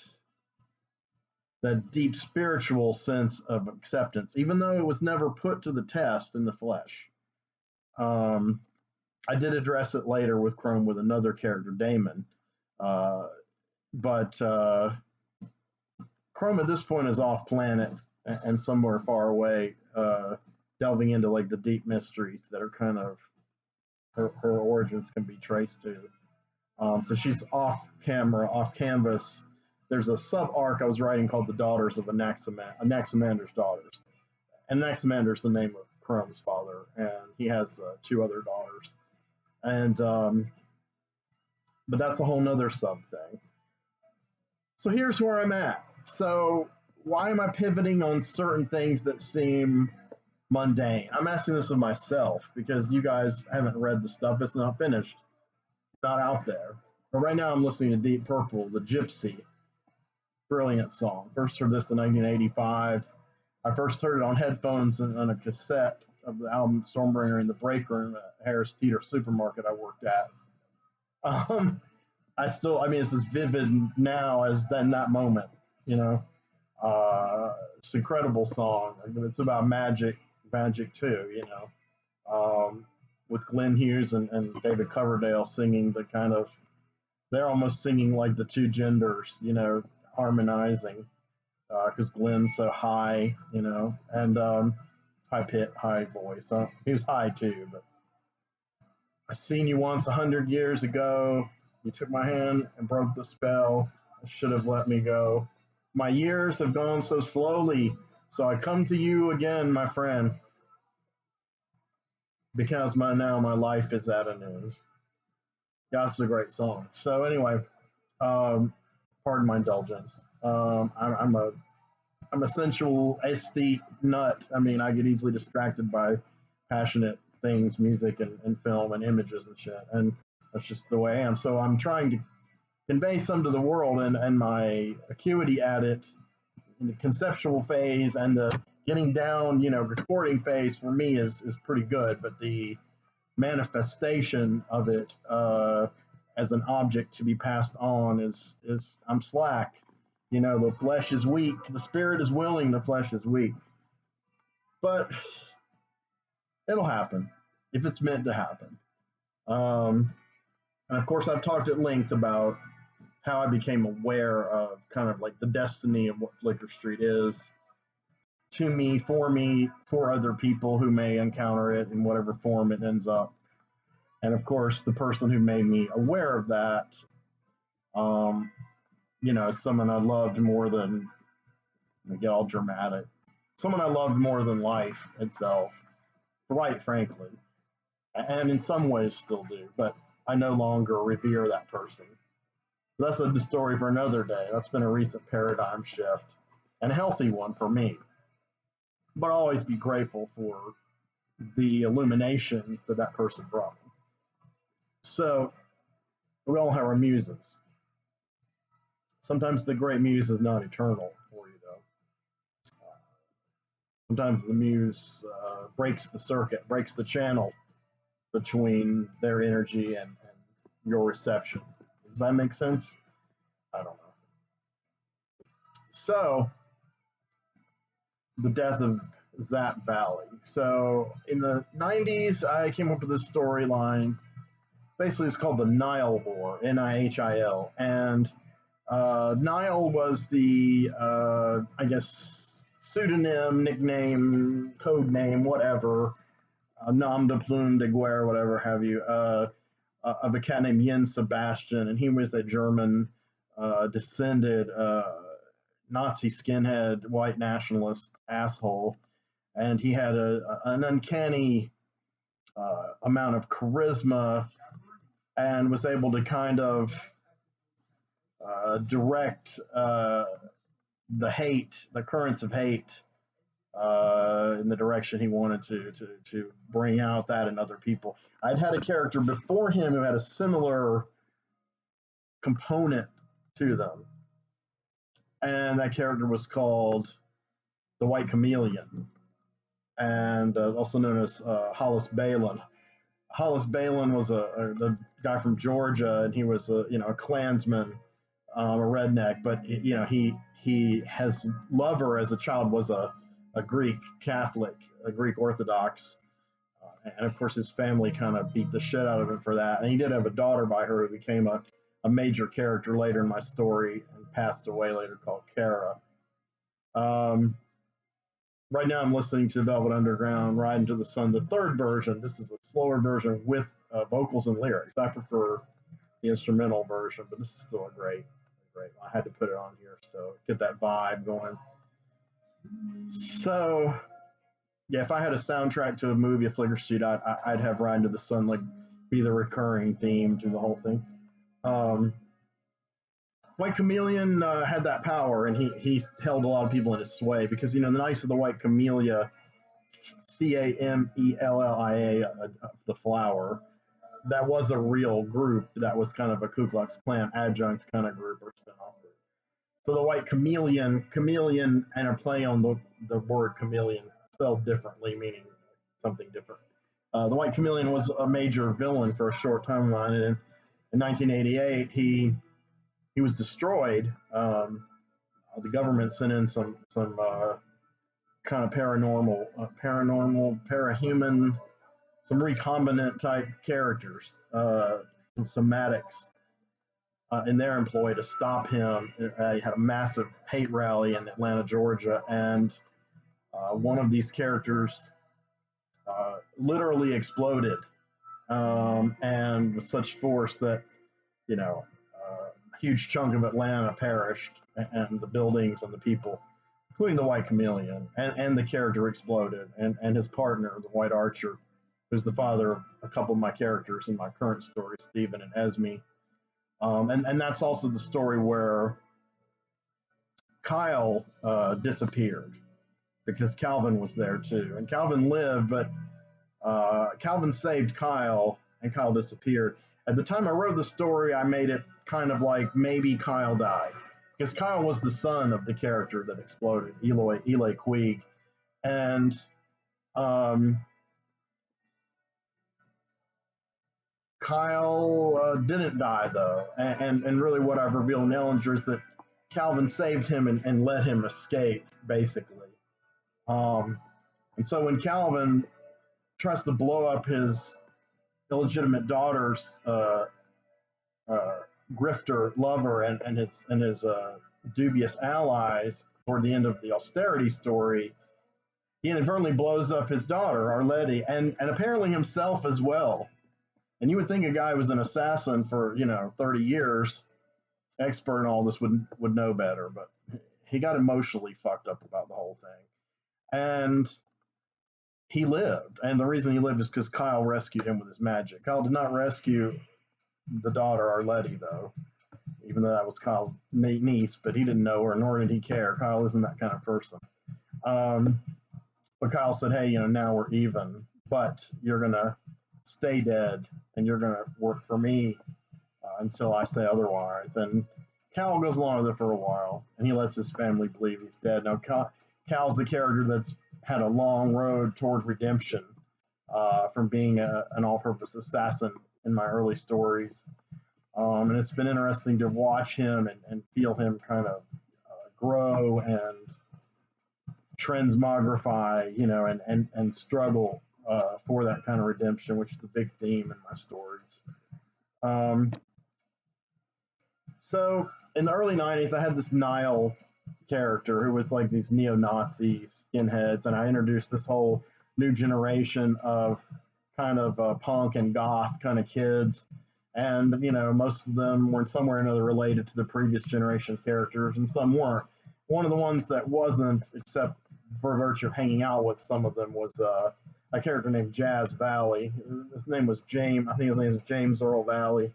deep spiritual sense of acceptance, even though it was never put to the test in the flesh. Um, I did address it later with Chrome with another character, Damon, uh, but Chrome at this point is off planet and somewhere far away, delving into like the deep mysteries that are kind of her origins can be traced to. So she's off camera, off canvas. There's a sub arc I was writing called The Daughters of Anaximander's Daughters. And Anaximander's the name of Chrome's father, and he has two other daughters. And but that's a whole nother sub thing. So here's where I'm at. So why am I pivoting on certain things that seem mundane? I'm asking this of myself because you guys haven't read the stuff. It's not finished. It's not out there. But right now I'm listening to Deep Purple, The Gypsy. Brilliant song. First heard this in 1985. I first heard it on headphones and on a cassette of the album Stormbringer in the break room at Harris Teeter supermarket I worked at. Um, I mean, it's as vivid now as then that moment, you know. It's an incredible song. I mean, it's about magic too, you know. With Glenn Hughes and David Coverdale singing the kind of, they're almost singing like the two genders, you know, harmonizing because Glenn's so high, you know, and high voice. He was high too, but I seen you once 100 years ago. You took my hand and broke the spell. I should have let me go. My years have gone so slowly, so I come to you again, my friend, because now my life is at an end. That's a great song. So anyway, um, pardon my indulgence. I'm a sensual aesthete nut. I mean, I get easily distracted by passionate things, music and film and images and shit. And that's just the way I am. So I'm trying to convey some to the world, and my acuity at it in the conceptual phase and the getting down, you know, recording phase for me is pretty good. But the manifestation of it as an object to be passed on is I'm slack. You know, the flesh is weak, the spirit is willing, the flesh is weak. But it'll happen if it's meant to happen. Um, and of course, I've talked at length about how I became aware of kind of like the destiny of what Flicker Street is to me, for other people who may encounter it in whatever form it ends up. And of course, the person who made me aware of that, um, you know, someone I loved more than, I get all dramatic, someone I loved more than life itself, quite frankly, and in some ways still do, but I no longer revere that person. That's a story for another day. That's been a recent paradigm shift and a healthy one for me. But I'll always be grateful for the illumination that that person brought me. So we all have our muses. Sometimes the great muse is not eternal for you, though. Sometimes the muse breaks the circuit, breaks the channel between their energy and your reception. Does that make sense? I don't know. So, the death of Zapp Valley. So, in the 90s, I came up with this storyline. Basically, it's called the Nile War, Nihil. And Nile was the, I guess, pseudonym, nickname, code name, whatever, nom de plume de guerre, whatever have you, of a cat named Jens Sebastian. And he was a German descended Nazi skinhead, white nationalist asshole. And he had an uncanny amount of charisma and was able to kind of direct the hate, the currents of hate, in the direction he wanted to bring out that in other people. I'd had a character before him who had a similar component to them, and that character was called the White Chameleon, and also known as Hollis Balin. Hollis Balin was a guy from Georgia, and he was a Klansman, a redneck, but he his lover as a child was a Greek Catholic, a Greek Orthodox, and of course his family kind of beat the shit out of him for that. And he did have a daughter by her who became a major character later in my story and passed away later, called Kara. Um, right now I'm listening to Velvet Underground, Ride into the Sun, the third version. This is a slower version with vocals and lyrics. I prefer the instrumental version, but this is still a great. I had to put it on here so get that vibe going. So yeah, if I had a soundtrack to a movie, a Flicker Street, I'd have Ride to the Sun like be the recurring theme to the whole thing. Um, White Chameleon had that power, and he held a lot of people in his sway because the Knights of the White Camellia, Camellia, the flower, that was a real group. That was kind of a Ku Klux Klan adjunct kind of group or spinoff group. So the White Chameleon, and a play on the word chameleon spelled differently, meaning something different. The White Chameleon was a major villain for a short time, and in 1988 he was destroyed. The government sent in some kind of parahuman, some recombinant type characters, some somatics in their employ to stop him. He had a massive hate rally in Atlanta, Georgia, and one of these characters literally exploded, and with such force that a huge chunk of Atlanta perished, and the buildings and the people, including the White Chameleon, and the character exploded, and his partner, the White Archer, who's the father of a couple of my characters in my current story, Stephen and Esme. And that's also the story where Kyle disappeared because Calvin was there too. And Calvin lived, but Calvin saved Kyle, and Kyle disappeared. At the time I wrote the story, I made it kind of like maybe Kyle died, because Kyle was the son of the character that exploded, Eli Queeg. And Kyle didn't die, though. And really what I've revealed in Ellinger is that Calvin saved him and let him escape, basically. And so when Calvin tries to blow up his illegitimate daughter's grifter lover and his dubious allies toward the end of the austerity story, he inadvertently blows up his daughter, Arletty, and apparently himself as well. And you would think a guy who was an assassin for 30 years, expert in all this, would know better, but he got emotionally fucked up about the whole thing. And he lived, and the reason he lived is because Kyle rescued him with his magic. Kyle did not rescue the daughter, Arletty, though, even though that was Kyle's niece, but he didn't know her, nor did he care. Kyle isn't that kind of person. But Kyle said, hey, now we're even, but you're going to stay dead, and you're going to work for me until I say otherwise. And Cal goes along with it for a while, and he lets his family believe he's dead. Now, Cal's the character that's had a long road toward redemption from being an all-purpose assassin in my early stories. And it's been interesting to watch him and feel him kind of grow and transmogrify, and struggle for that kind of redemption, which is a big theme in my stories. So in the early 90s, I had this Nile character who was like these neo-Nazi skinheads, and I introduced this whole new generation of kind of punk and goth kind of kids. And, most of them were in some way or another related to the previous generation characters, and some weren't. One of the ones that wasn't, except for virtue of hanging out with some of them, was a character named Jazz Valley. His name was James. I think his name is James Earl Valley.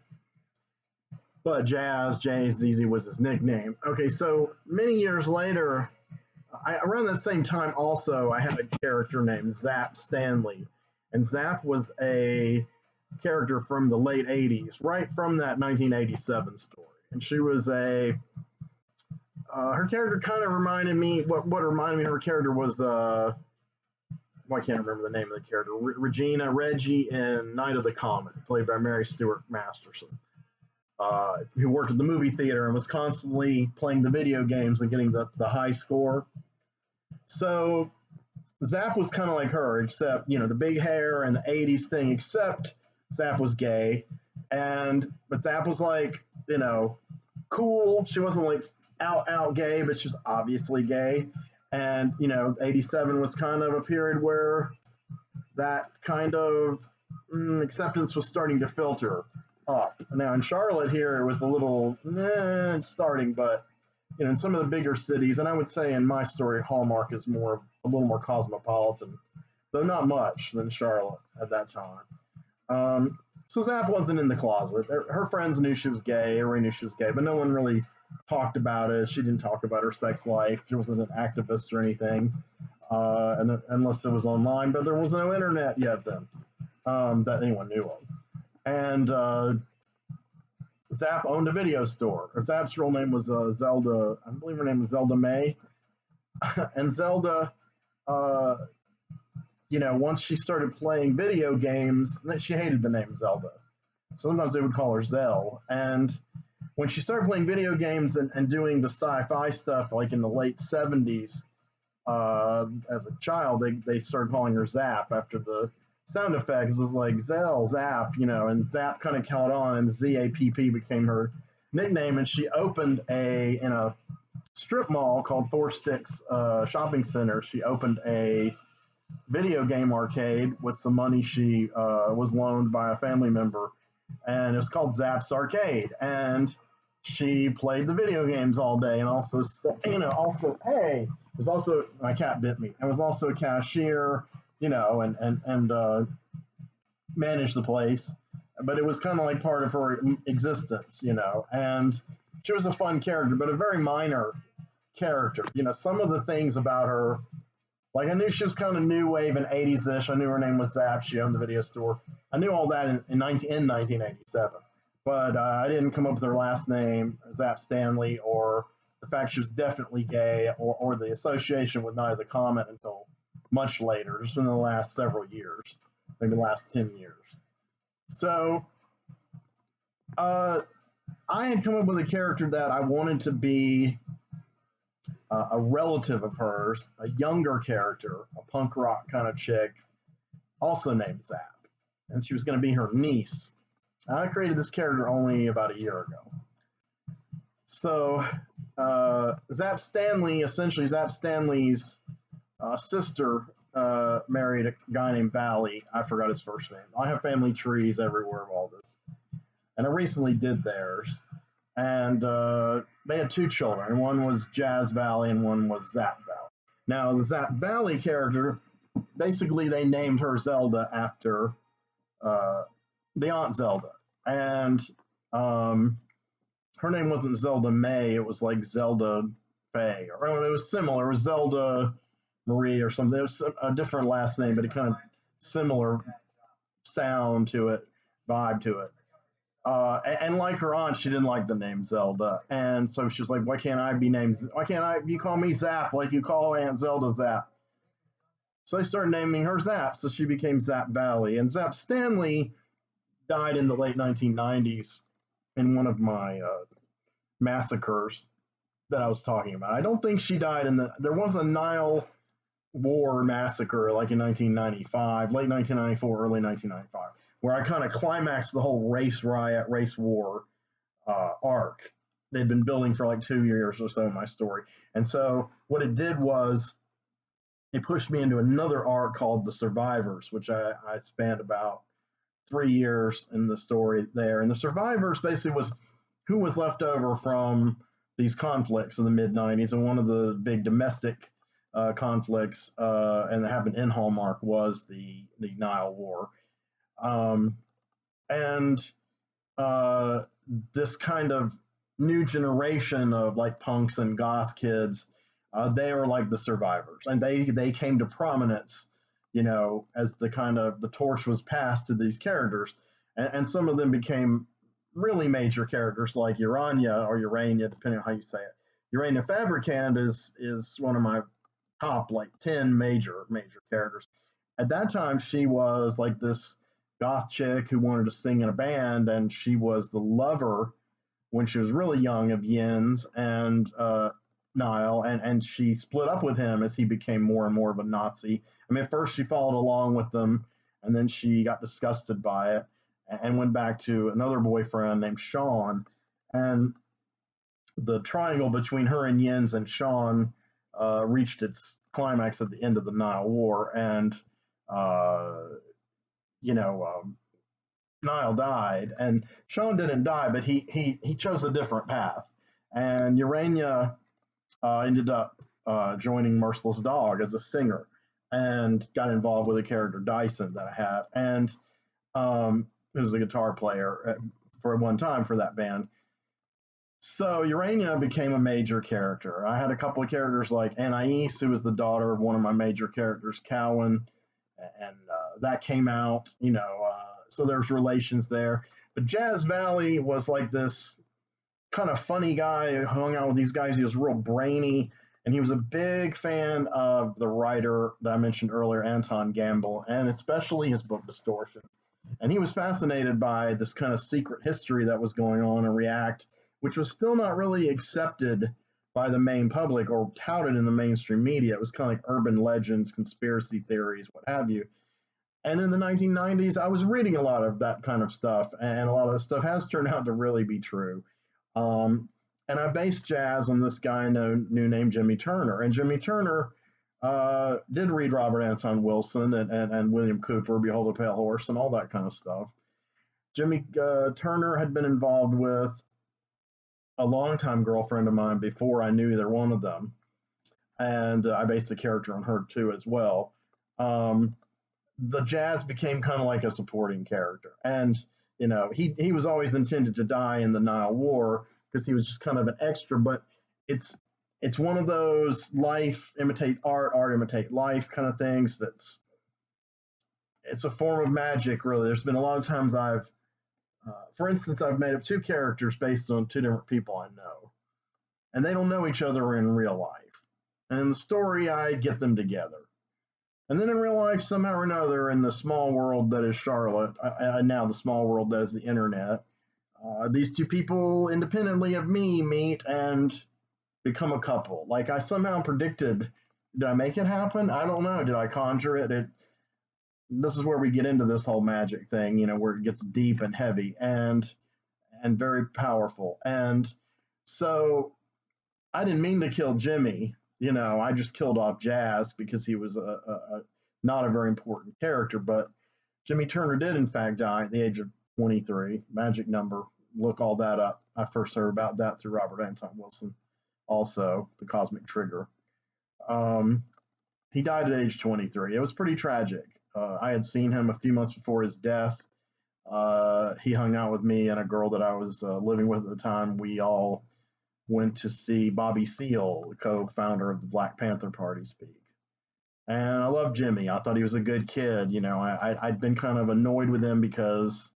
But Jazz, Jay-Z was his nickname. Okay, so many years later, around that same time also, I had a character named Zapp Stanley. And Zapp was a character from the late 80s, right from that 1987 story. And she was her character kind of reminded me, what reminded me of her character was, I can't remember the name of the character, Reggie in Night of the Comet, played by Mary Stuart Masterson. Who worked at the movie theater and was constantly playing the video games and getting the high score. So Zapp was kind of like her, except, the big hair and the 80s thing, except Zapp was gay. But Zapp was like, cool. She wasn't like out gay, but she was obviously gay. And, 87 was kind of a period where that kind of acceptance was starting to filter up. Now in Charlotte here, it was a little starting, but in some of the bigger cities, and I would say in my story, Hallmark is a little more cosmopolitan, though not much than Charlotte at that time. Um, so Zapp wasn't in the closet. Her friends knew she was gay. Everybody knew she was gay, but no one really talked about it. She didn't talk about her sex life. She wasn't an activist or anything, unless it was online. But there was no internet yet then that anyone knew of. And Zapp owned a video store. Zapp's real name was Zelda. I believe her name was Zelda May. And Zelda, uh, once she started playing video games, she hated the name Zelda. Sometimes they would call her Zell. And when she started playing video games and doing the sci-fi stuff, like in the late 70s, as a child, they started calling her Zapp after the sound effects. It was like Zell, Zapp, and Zapp kind of caught on, and Zapp became her nickname. And she opened in a strip mall called Four Sticks Shopping Center. She opened a video game arcade with some money she was loaned by a family member, and it was called Zapp's Arcade. And she played the video games all day, and also, hey, was also my cat bit me. I was also a cashier, and managed the place. But it was kind of like part of her existence, And she was a fun character, but a very minor character. Some of the things about her, like I knew she was kind of new wave and 80s-ish. I knew her name was Zapp. She owned the video store. I knew all that in 1987. But I didn't come up with her last name, Zapp Stanley, or the fact she was definitely gay, or the association with Night of the Comet until much later, just in the last several years, maybe the last 10 years. So I had come up with a character that I wanted to be a relative of hers, a younger character, a punk rock kind of chick, also named Zapp. And she was going to be her niece. I created this character only about a year ago. So, Zapp Stanley's sister married a guy named Valley. I forgot his first name. I have family trees everywhere of all this. And I recently did theirs. And they had two children. One was Jazz Valley and one was Zapp Valley. Now, the Zapp Valley character, basically they named her Zelda after the Aunt Zelda. And her name wasn't Zelda May, it was like Zelda Faye. Or it was similar. It was Zelda Marie or something. It was a different last name, but it kind of similar sound to it, vibe to it. And like her aunt, she didn't like the name Zelda, and so she's like, "Why can't I be named? Why can't I? You call me Zapp like you call Aunt Zelda Zapp." So they started naming her Zapp, so she became Zapp Valley. And Zapp Stanley died in the late 1990s in one of my massacres that I was talking about. I don't think she died there was a Nile War massacre like in 1995, late 1994, early 1995, where I kind of climaxed the whole race riot, race war arc. They'd been building for like 2 years or so in my story. And so what it did was it pushed me into another arc called The Survivors, which I spent about 3 years in the story there. And The Survivors basically was who was left over from these conflicts in the mid 90s. And one of the big domestic conflicts, and that happened in Hallmark, was the Nile War. And this kind of new generation of like punks and goth kids, they were like the survivors, and they came to prominence, as the kind of the torch was passed to these characters, and some of them became really major characters like Urania or Urania, depending on how you say it. Urania Fabricant is one of my top like 10 major characters. At that time, she was like this goth chick who wanted to sing in a band, and she was the lover when she was really young of Yin's and Niall, and she split up with him as he became more and more of a Nazi. I mean, at first she followed along with them, and then she got disgusted by it and went back to another boyfriend named Sean. And the triangle between her and Yin's and Sean reached its climax at the end of the Nile War, and Niall died, and Sean didn't die, but he chose a different path. And Urania ended up joining Merciless Dog as a singer, and got involved with a character Dyson that I had, and who was a guitar player for one time for that band. So Urania became a major character. I had a couple of characters like Anais, who was the daughter of one of my major characters, Cowan, and that came out. So there's relations there. But Jazz Valley was like this kind of funny guy who hung out with these guys. He was real brainy, and he was a big fan of the writer that I mentioned earlier, Anton Gamble, and especially his book Distortion. And he was fascinated by this kind of secret history that was going on in React, which was still not really accepted by the main public or touted in the mainstream media. It was kind of like urban legends, conspiracy theories, what have you. And in the 1990s, I was reading a lot of that kind of stuff, and a lot of the stuff has turned out to really be true. Um, and I based jazz on this guy new named Jimmy Turner. And Jimmy Turner did read Robert Anton Wilson and William Cooper, Behold a Pale Horse, and all that kind of stuff. Jimmy Turner had been involved with a longtime girlfriend of mine before I knew either one of them. And I based the character on her too as well. Um, the jazz became kind of like a supporting character. And, he was always intended to die in the Nile War because he was just kind of an extra, but it's it's one of those life imitate art, art imitate life kind of things it's a form of magic really. There's been a lot of times for instance, I've made up two characters based on two different people I know, and they don't know each other in real life. And in the story, I get them together. And then in real life, somehow or another, in the small world that is Charlotte, now the small world that is the internet, these two people independently of me meet and become a couple. Like I somehow predicted. Did I make it happen? I don't know. Did I conjure it? This is where we get into this whole magic thing, where it gets deep and heavy and very powerful. And so I didn't mean to kill Jimmy. I just killed off Jazz because he was a not a very important character. But Jimmy Turner did, in fact, die at the age of 23. Magic number. Look all that up. I first heard about that through Robert Anton Wilson, also, The Cosmic Trigger. Um, he died at age 23. It was pretty tragic. I had seen him a few months before his death. He hung out with me and a girl that I was living with at the time. We all went to see Bobby Seale, the co-founder of the Black Panther Party, speak. And I loved Jimmy. I thought he was a good kid. I'd been kind of annoyed with him because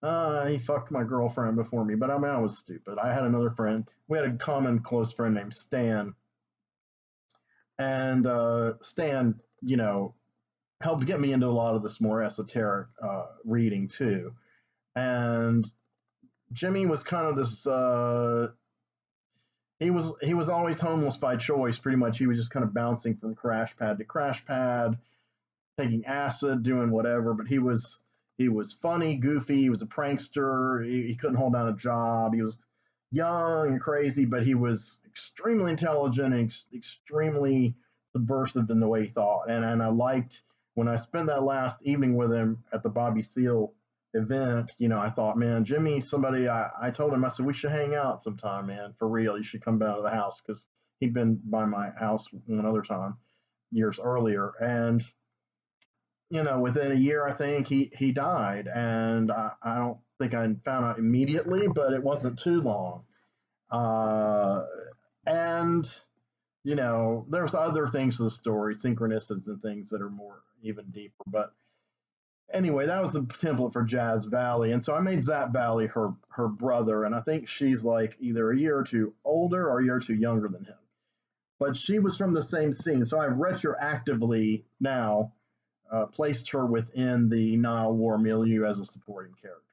he fucked my girlfriend before me. But I mean, I was stupid. I had another friend. We had a common close friend named Stan. And Stan, helped get me into a lot of this more esoteric reading too. And Jimmy was kind of this he was always homeless by choice. Pretty much, he was just kind of bouncing from crash pad to crash pad, taking acid, doing whatever. But he was funny, goofy. He was a prankster. He couldn't hold down a job. He was young and crazy, but he was extremely intelligent and extremely subversive in the way he thought. And I liked when I spent that last evening with him at the Bobby Seale event, I thought, man, Jimmy, somebody, I told him, I said, we should hang out sometime, man, for real. You should come down to the house because he'd been by my house one other time years earlier. And, within a year, I think he died. And I don't think I found out immediately, but it wasn't too long. Uh, and, there's other things to the story, synchronicities and things that are more even deeper. But anyway, that was the template for Jazz Valley, and so I made Zapp Valley her brother, and I think she's like either a year or two older or a year or two younger than him. But she was from the same scene, so I've retroactively now placed her within the Nile War milieu as a supporting character.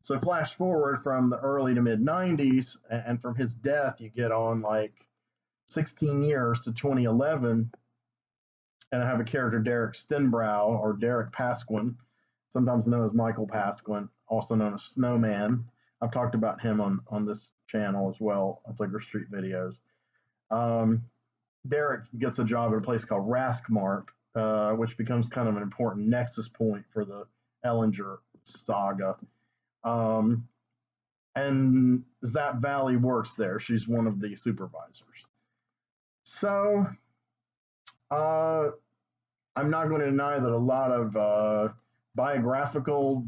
So flash forward from the early to mid 90s, and from his death, you get on like 16 years to 2011, and I have a character, Derek Stenbrow, or Derek Pasquin, sometimes known as Michael Pasquin, also known as Snowman. I've talked about him on this channel as well, on Flickr Street videos. Um, Derek gets a job at a place called Raskmart, which becomes kind of an important nexus point for the Ellinger saga. Um, and Zapp Valley works there. She's one of the supervisors. So uh, I'm not going to deny that a lot of biographical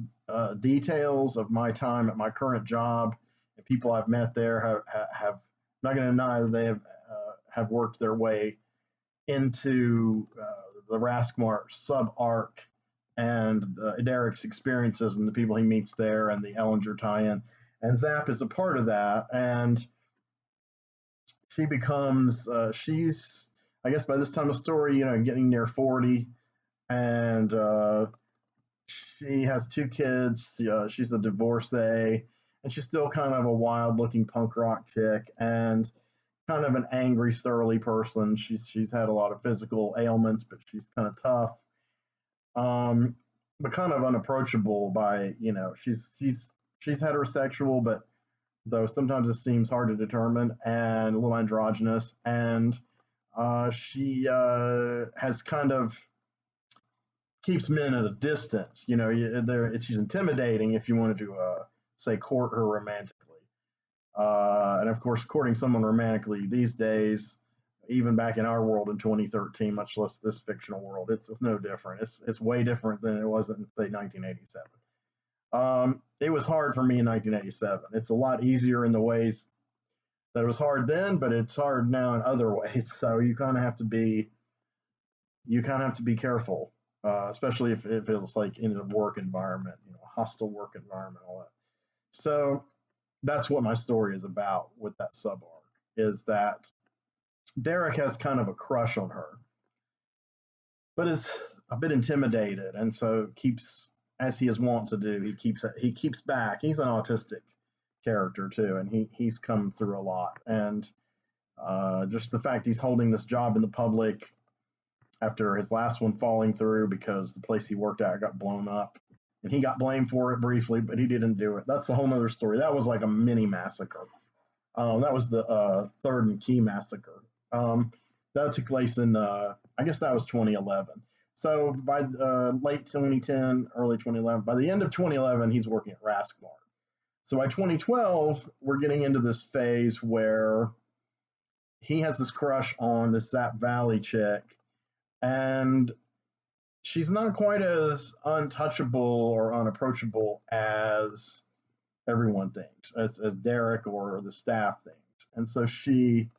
details of my time at my current job and people I've met there have not going to deny that they have worked their way into the Raskmart sub arc and Derek's experiences and the people he meets there and the Ellinger tie-in. And Zapp is a part of that, and she becomes she's I guess by this time of story, getting near 40, and she has two kids. She's a divorcee, and she's still kind of a wild-looking punk rock chick, and kind of an angry, surly person. She's had a lot of physical ailments, but she's kind of tough, um, but kind of unapproachable. By she's heterosexual, but though sometimes it seems hard to determine, and a little androgynous, and she has kind of keeps men at a distance. She's intimidating if you wanted to say court her romantically. And of course, courting someone romantically these days, even back in our world in 2013, much less this fictional world, it's no different. It's way different than it was in say 1987. It was hard for me in 1987. It's a lot easier in the ways that it was hard then, but it's hard now in other ways. So you kind of have to be careful, especially if it's like in a work environment, a hostile work environment, all that. So that's what my story is about with that sub arc, is that Derek has kind of a crush on her, but is a bit intimidated, and so keeps, as he is wont to do, he keeps back. He's an autistic character too, and he's come through a lot, and just the fact he's holding this job in the public after his last one falling through because the place he worked at got blown up. And he got blamed for it briefly, but he didn't do it. That's a whole other story. That was like a mini massacre. That was the Third and Key massacre. That took place in, I guess that was 2011. So by late 2010, early 2011, by the end of 2011, he's working at Raskmart. So by 2012, we're getting into this phase where he has this crush on this Zapp Valley chick, and she's not quite as untouchable or unapproachable as everyone thinks, as Derek or the staff thinks. And so she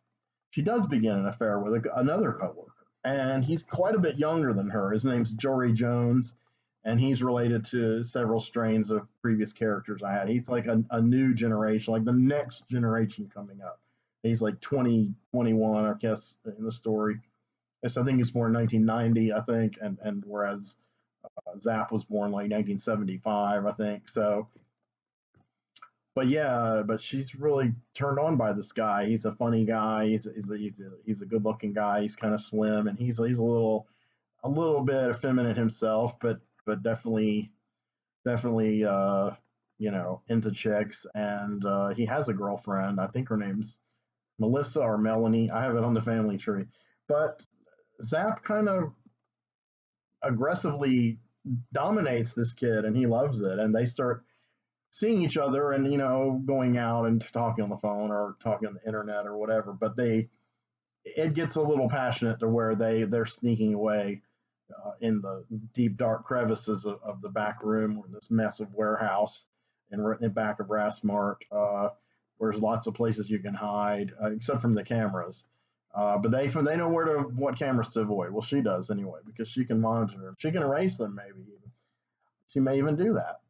does begin an affair with another coworker, and he's quite a bit younger than her. His name's Jory Jones, and he's related to several strains of previous characters I had. He's like a new generation, like the next generation coming up. He's like 20, 21, I guess, in the story. Yes, I think he's born in 1990, I think, and whereas Zapp was born like 1975, I think. So, but yeah, but she's really turned on by this guy. He's a funny guy. He's a good looking guy. He's kind of slim, and he's a little bit effeminate himself, but definitely into chicks. And he has a girlfriend. I think her name's Melissa or Melanie. I have it on the family tree, but Zapp kind of aggressively dominates this kid, and he loves it. And they start seeing each other and going out and talking on the phone or talking on the internet or whatever. But it gets a little passionate to where they're sneaking away in the deep dark crevices of the back room or this massive warehouse in back of Raskmart, where there's lots of places you can hide except from the cameras. But they know what cameras to avoid. Well, she does anyway because she can monitor them. She can erase them, maybe even. She may even do that.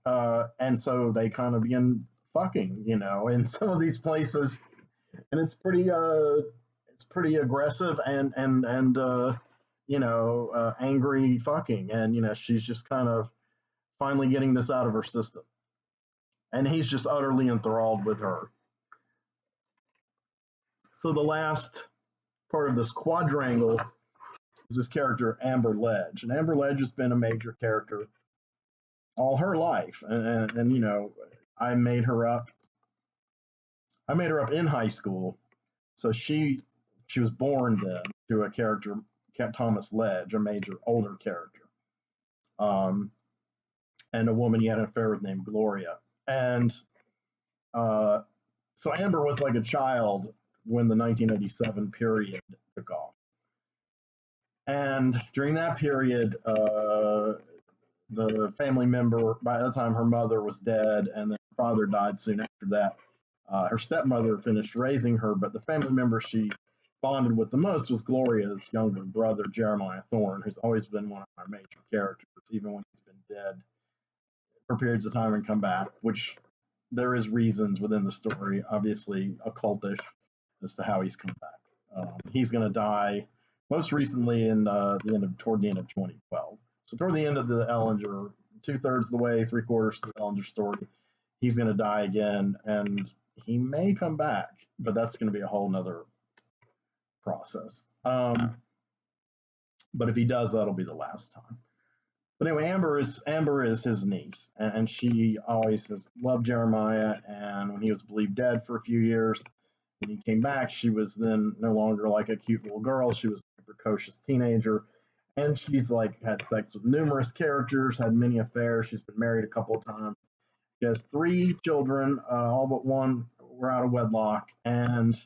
And so they kind of begin fucking, in some of these places, and it's pretty aggressive and angry fucking, and she's just kind of finally getting this out of her system, and he's just utterly enthralled with her. So the last part of this quadrangle is this character Amber Ledge, and Amber Ledge has been a major character all her life, and I made her up. I made her up in high school, so she was born then to a character, Thomas Ledge, a major older character, um, and a woman he had an affair with named Gloria. And uh, so Amber was like a child when the 1987 period took off. And during that period, the family member, by the time her mother was dead and then her father died soon after that, her stepmother finished raising her, but the family member she bonded with the most was Gloria's younger brother, Jeremiah Thorne, who's always been one of our major characters, even when he's been dead for periods of time and come back, which there is reasons within the story, obviously occultish, as to how he's come back. He's going to die most recently in toward the end of 2012. So toward the end of the Ellinger, 2/3 of the way, 3/4 to the Ellinger story, he's going to die again, and he may come back, but that's going to be a whole nother process. But if he does, that'll be the last time. But anyway, Amber is his niece, and she always has loved Jeremiah. And when he was believed dead for a few years, when he came back, she was then no longer like a cute little girl. She was a precocious teenager, and she's like had sex with numerous characters, had many affairs. She's been married a couple of times. She has 3 children, all but one were out of wedlock, and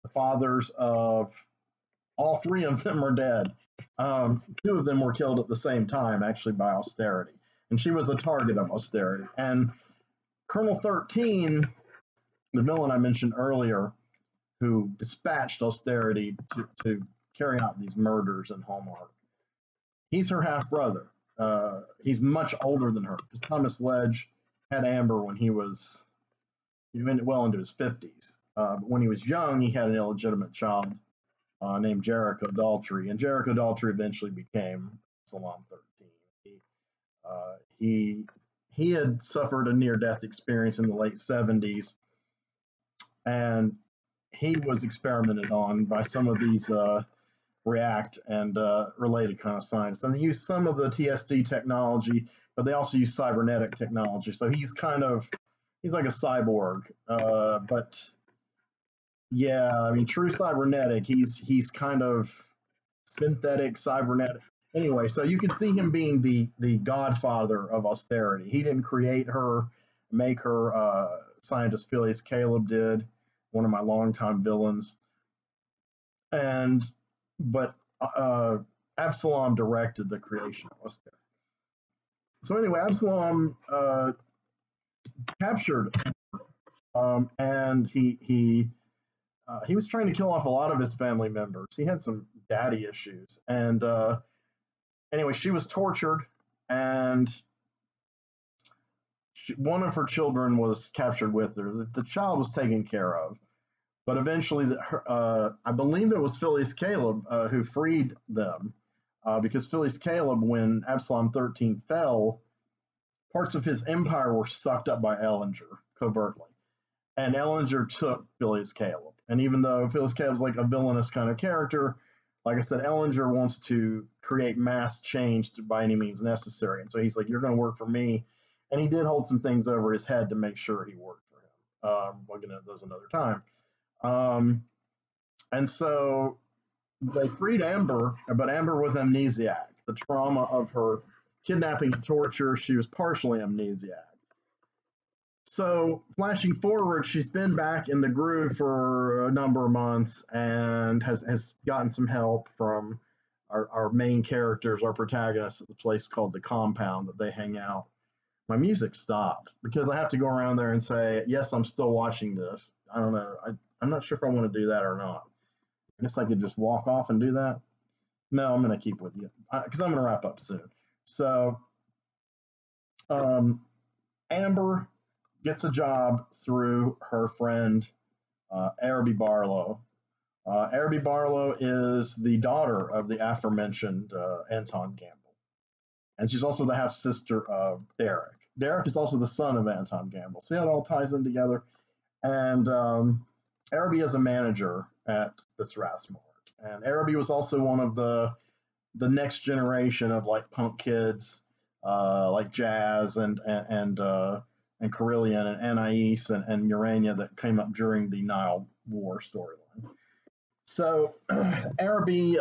the fathers of all 3 of them are dead. 2 of them were killed at the same time, actually, by austerity. And she was a target of austerity. And Colonel 13, the villain I mentioned earlier, who dispatched austerity to carry out these murders in Hallmark, he's her half brother. He's much older than her because Thomas Ledge had Amber when he went well into his 50s. But when he was young, he had an illegitimate child named Jericho Daltrey, and Jericho Daltrey eventually became Absalom 13. He had suffered a near-death experience in the late 70s, and he was experimented on by some of these React and related kind of scientists, and they use some of the TSD technology, but they also use cybernetic technology. So he's like a cyborg, but yeah, I mean, true cybernetic. He's kind of synthetic cybernetic. Anyway, so you could see him being the godfather of austerity. He didn't create her, make her. Scientist Phileas Caleb did, one of my longtime villains, and but Absalom directed the creation of austerity. So anyway, Absalom captured, and he was trying to kill off a lot of his family members. He had some daddy issues. And anyway, she was tortured, and one of her children was captured with her. The child was taken care of. But eventually, I believe it was Phileas Caleb who freed them, because Phileas Caleb, when Absalom 13 fell, parts of his empire were sucked up by Ellinger covertly. And Ellinger took Phileas Caleb. And even though Phileas Caleb's like a villainous kind of character, like I said, Ellinger wants to create mass change by any means necessary. And so he's like, you're going to work for me. And he did hold some things over his head to make sure he worked for him. We'll get into those another time. And so they freed Amber, but Amber was amnesiac. The trauma of her kidnapping and torture, she was partially amnesiac. So, flashing forward, she's been back in the groove for a number of months and has gotten some help from our main characters, our protagonists, at the place called the Compound that they hang out. My music stopped because I have to go around there and say, yes, I'm still watching this. I don't know. I'm not sure if I want to do that or not. I guess I could just walk off and do that. No, I'm going to keep with you because I'm going to wrap up soon. So, Amber gets a job through her friend Araby Barlow. Araby Barlow is the daughter of the aforementioned Anton Gamble, and she's also the half sister of Derek. Derek is also the son of Anton Gamble. See how it all ties in together. And Araby is a manager at this Rasmart, and Araby was also one of the next generation of like punk kids, like Jazz and Carillion and Anais and Urania that came up during the Nile War storyline. So Araby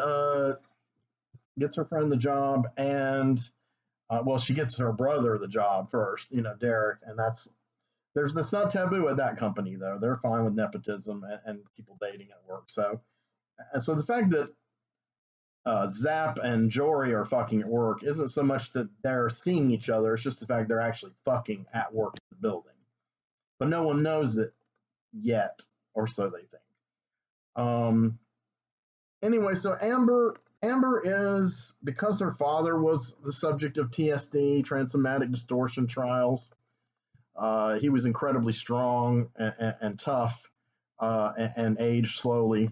gets her friend the job, and well, she gets her brother the job first, Derek, and there's that's not taboo at that company though. They're fine with nepotism and people dating at work. So and so the fact that Zapp and Jory are fucking at work isn't so much that they're seeing each other, it's just the fact they're actually fucking at work in the building. But no one knows it yet, or so they think. Um, anyway, so Amber is, because her father was the subject of TSD, transsomatic distortion trials. He was incredibly strong and tough, and aged slowly.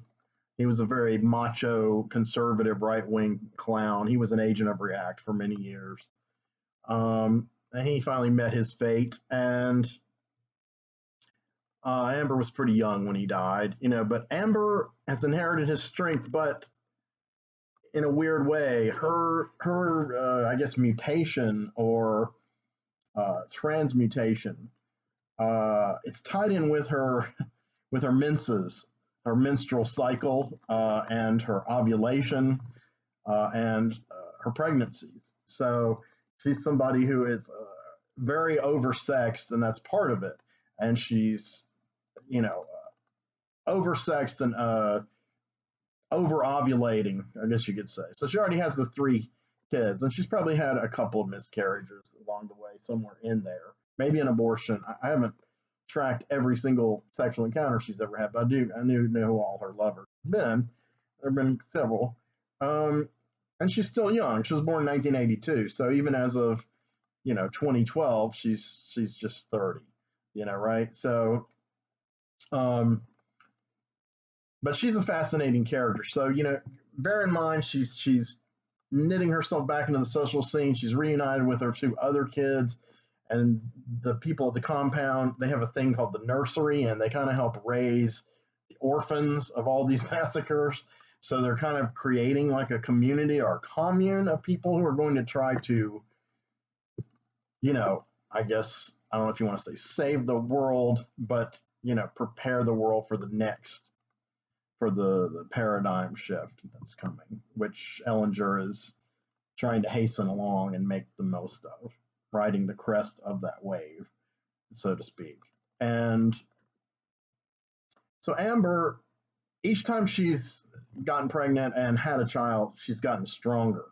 He was a very macho, conservative, right wing clown. He was an agent of React for many years. And he finally met his fate. And Amber was pretty young when he died, but Amber has inherited his strength, but in a weird way, her I guess mutation or transmutation, it's tied in with her menses, her menstrual cycle, and her ovulation, and her pregnancies. So she's somebody who is very oversexed, and that's part of it. And she's, oversexed and over ovulating, I guess you could say. So she already has the 3 kids, and she's probably had a couple of miscarriages along the way, somewhere in there. Maybe an abortion. I haven't tracked every single sexual encounter she's ever had, but I knew who all her lovers have been. There have been several. And she's still young. She was born in 1982, so even as of 2012, she's just 30. Right? So, but she's a fascinating character. So bear in mind she's knitting herself back into the social scene. She's reunited with her 2 other kids, and the people at the compound. They have a thing called the nursery, and they kind of help raise the orphans of all these massacres. So they're kind of creating like a community or a commune of people who are going to try to, I guess, I don't know if you want to say save the world, but prepare the world for the paradigm shift that's coming, which Ellinger is trying to hasten along and make the most of, riding the crest of that wave, so to speak. And so Amber, each time she's gotten pregnant and had a child, she's gotten stronger.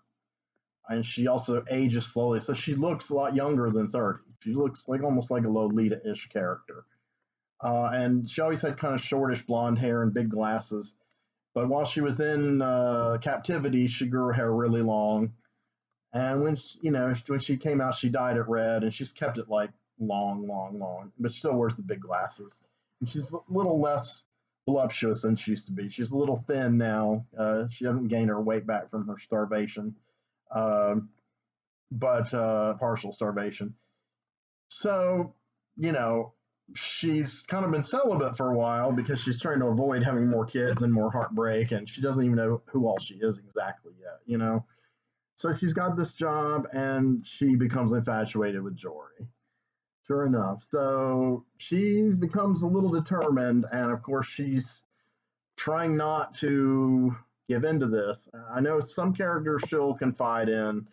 And she also ages slowly, so she looks a lot younger than 30. She looks like almost like a Lolita-ish character. And she always had kind of shortish blonde hair and big glasses. But while she was in captivity, she grew her hair really long. And when she came out, she dyed it red, and she's kept it like long, long, long. But she still wears the big glasses, and she's a little less voluptuous than she used to be. She's a little thin now. She hasn't gained her weight back from her starvation, uh, but partial starvation. So, you know, she's kind of been celibate for a while because she's trying to avoid having more kids and more heartbreak, and she doesn't even know who all she is exactly yet. So she's got this job, and she becomes infatuated with Jory. Sure enough. So she becomes a little determined, and of course, she's trying not to give in to this. I know some characters she'll confide in,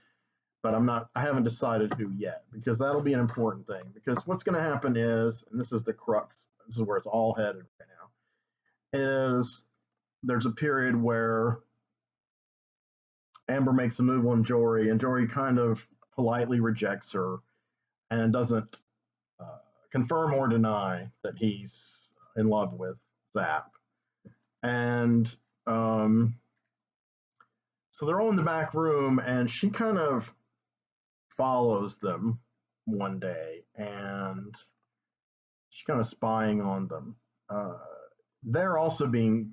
but I haven't decided who yet, because that'll be an important thing. Because what's going to happen is, and this is the crux, this is where it's all headed right now, is there's a period where Amber makes a move on Jory, and Jory kind of politely rejects her and doesn't uh, confirm or deny that he's in love with Zapp. And so they're all in the back room, and she kind of follows them one day, and she's kind of spying on them. Uh,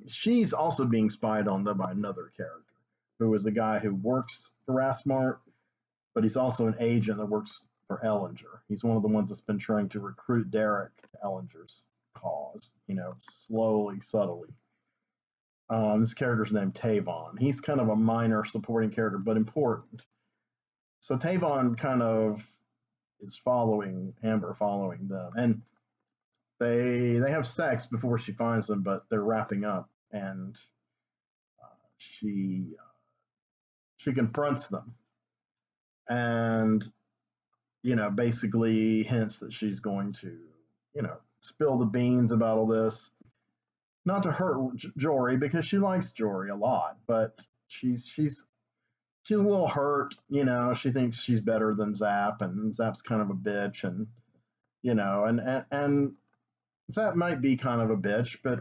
she's also being spied on them by another character, who is the guy who works for Rasmart, but he's also an agent that works for Ellinger. He's one of the ones that's been trying to recruit Derek to Ellinger's cause, slowly, subtly. This character's named Tavon. He's kind of a minor supporting character, but important. So Tavon kind of is following Amber, following them, and they have sex before she finds them, but they're wrapping up, and she confronts them, and basically hints that she's going to, spill the beans about all this. Not to hurt Jory because she likes Jory a lot, but she's a little hurt. She thinks she's better than Zapp, and Zapp's kind of a bitch, and and Zapp might be kind of a bitch, but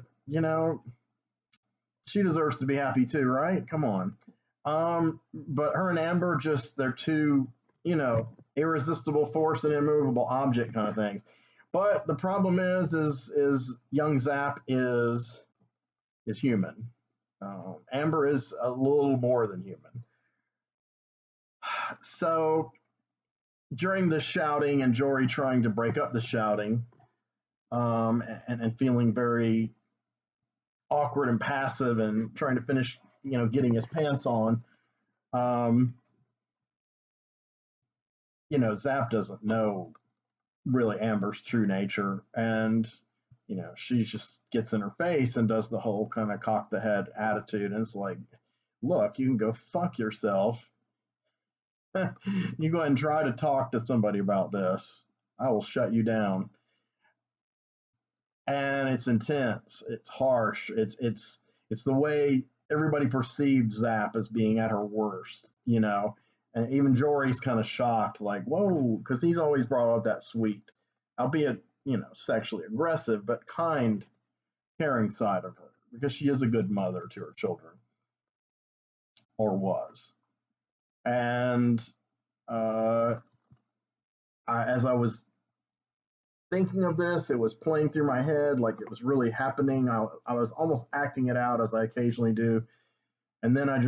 she deserves to be happy too, right? Come on. But her and Amber they're two, irresistible force and immovable object kind of things. But the problem is young Zapp is human. Amber is a little more than human. So during the shouting and Jory trying to break up the shouting, and feeling very awkward and passive and trying to finish, getting his pants on, um, Zapp doesn't know really Amber's true nature. And, she just gets in her face and does the whole kind of cock the head attitude. And it's like, look, you can go fuck yourself. You go ahead and try to talk to somebody about this. I will shut you down. And it's intense. It's harsh. It's the way everybody perceives Zapp as being at her worst, And even Jory's kind of shocked, like, whoa, because he's always brought out that sweet, albeit, sexually aggressive, but kind, caring side of her, because she is a good mother to her children, or was. And as I was thinking of this, it was playing through my head like it was really happening. I was almost acting it out as I occasionally do. And then I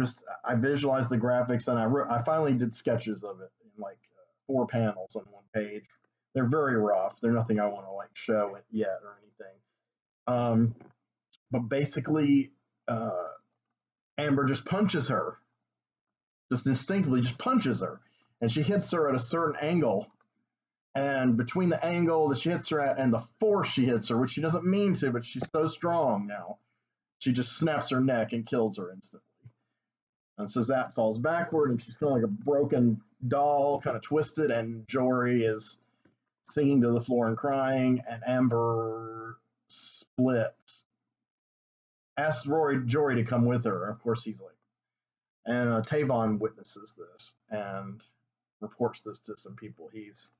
visualized the graphics, and I finally did sketches of it in like 4 panels on one page. They're very rough. They're nothing I want to like show it yet or anything. But basically, Amber just punches her, just instinctively just punches her, and she hits her at a certain angle. And between the angle that she hits her at and the force she hits her, which she doesn't mean to, but she's so strong now, she just snaps her neck and kills her instantly. And so Zapp falls backward, and she's kind of like a broken doll, kind of twisted, and Jory is singing to the floor and crying, and Amber splits. Asks Jory to come with her. Of course, he's like, and Tavon witnesses this and reports this to some people he's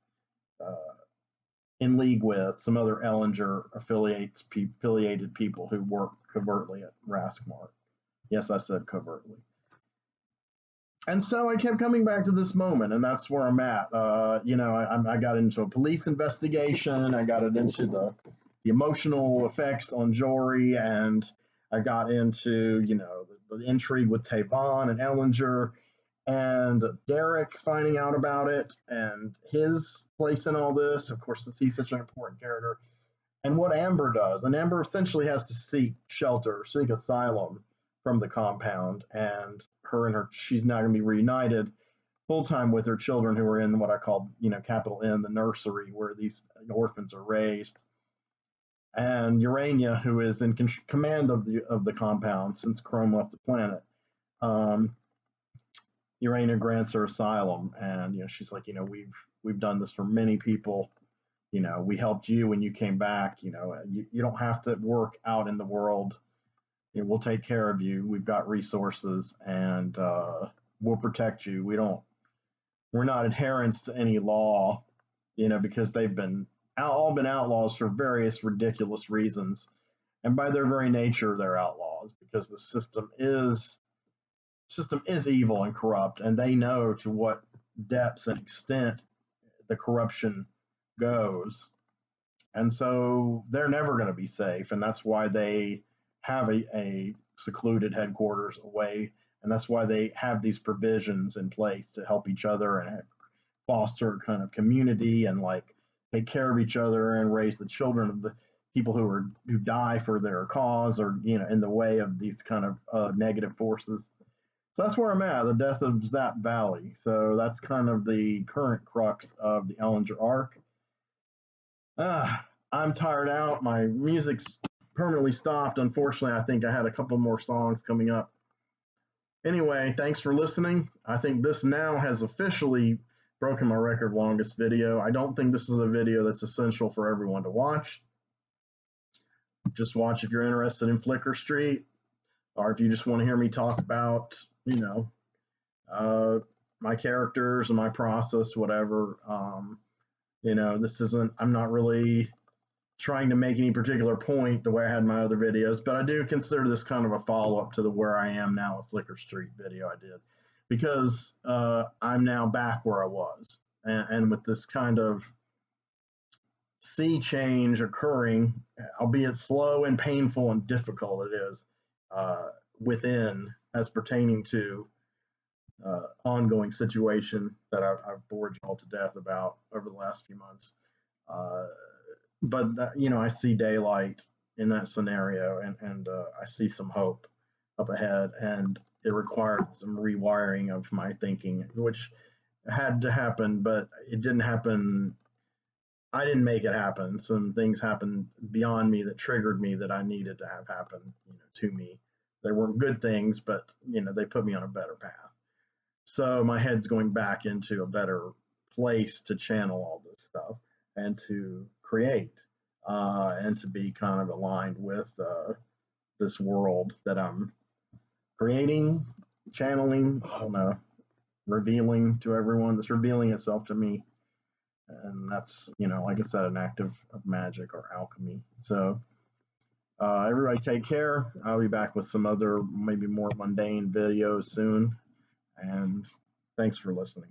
in league with, some other Ellinger affiliated people who work covertly at Raskmark. Yes, I said covertly. And so I kept coming back to this moment, and that's where I'm at. I got into a police investigation. I got it into the emotional effects on Jory, and I got into, the intrigue with Tavon and Ellinger, and Derek finding out about it, and his place in all this, of course, since he's such an important character, and what Amber does. And Amber essentially has to seek shelter, seek asylum from the compound, and she's now going to be reunited full time with her children who are in what I call, capital N, the nursery where these orphans are raised. And Urania, who is in command of the compound since Chrome left the planet, Urania grants her asylum, and she's like, we've done this for many people. We helped you when you came back. You don't have to work out in the world. We'll take care of you. We've got resources, and we'll protect you. We're not adherents to any law, because they've all been outlaws for various ridiculous reasons, and by their very nature, they're outlaws because the system is evil and corrupt, and they know to what depths and extent the corruption goes. And so they're never going to be safe, and that's why they have a secluded headquarters away, and that's why they have these provisions in place to help each other and foster kind of community and like take care of each other and raise the children of the people who die for their cause or in the way of these kind of negative forces. So that's where I'm at, the death of Zapp Valley. So that's kind of the current crux of the Ellinger arc. I'm tired out. My music's permanently stopped. Unfortunately, I think I had a couple more songs coming up. Anyway, thanks for listening. I think this now has officially broken my record longest video. I don't think this is a video that's essential for everyone to watch. Just watch if you're interested in Flickr Street, or if you just want to hear me talk about, uh, my characters and my process, whatever. This isn't, I'm not really trying to make any particular point the way I had my other videos, but I do consider this kind of a follow up to the where I am now with Flickr Street video I did, because I'm now back where I was, and with this kind of sea change occurring, albeit slow and painful and difficult it is, uh, within as pertaining to ongoing situation that I've bored you all to death about over the last few months. Uh, but I see daylight in that scenario, and I see some hope up ahead, and it required some rewiring of my thinking, which had to happen, but it didn't happen. I didn't make it happen. Some things happened beyond me that triggered me that I needed to have happen, to me. They weren't good things, but they put me on a better path. So my head's going back into a better place to channel all this stuff and to create, and to be kind of aligned with this world that I'm creating, channeling, I don't know, revealing to everyone. That's revealing itself to me. And that's, like I said, an act of magic or alchemy. So everybody take care. I'll be back with some other, maybe more mundane videos soon. And thanks for listening.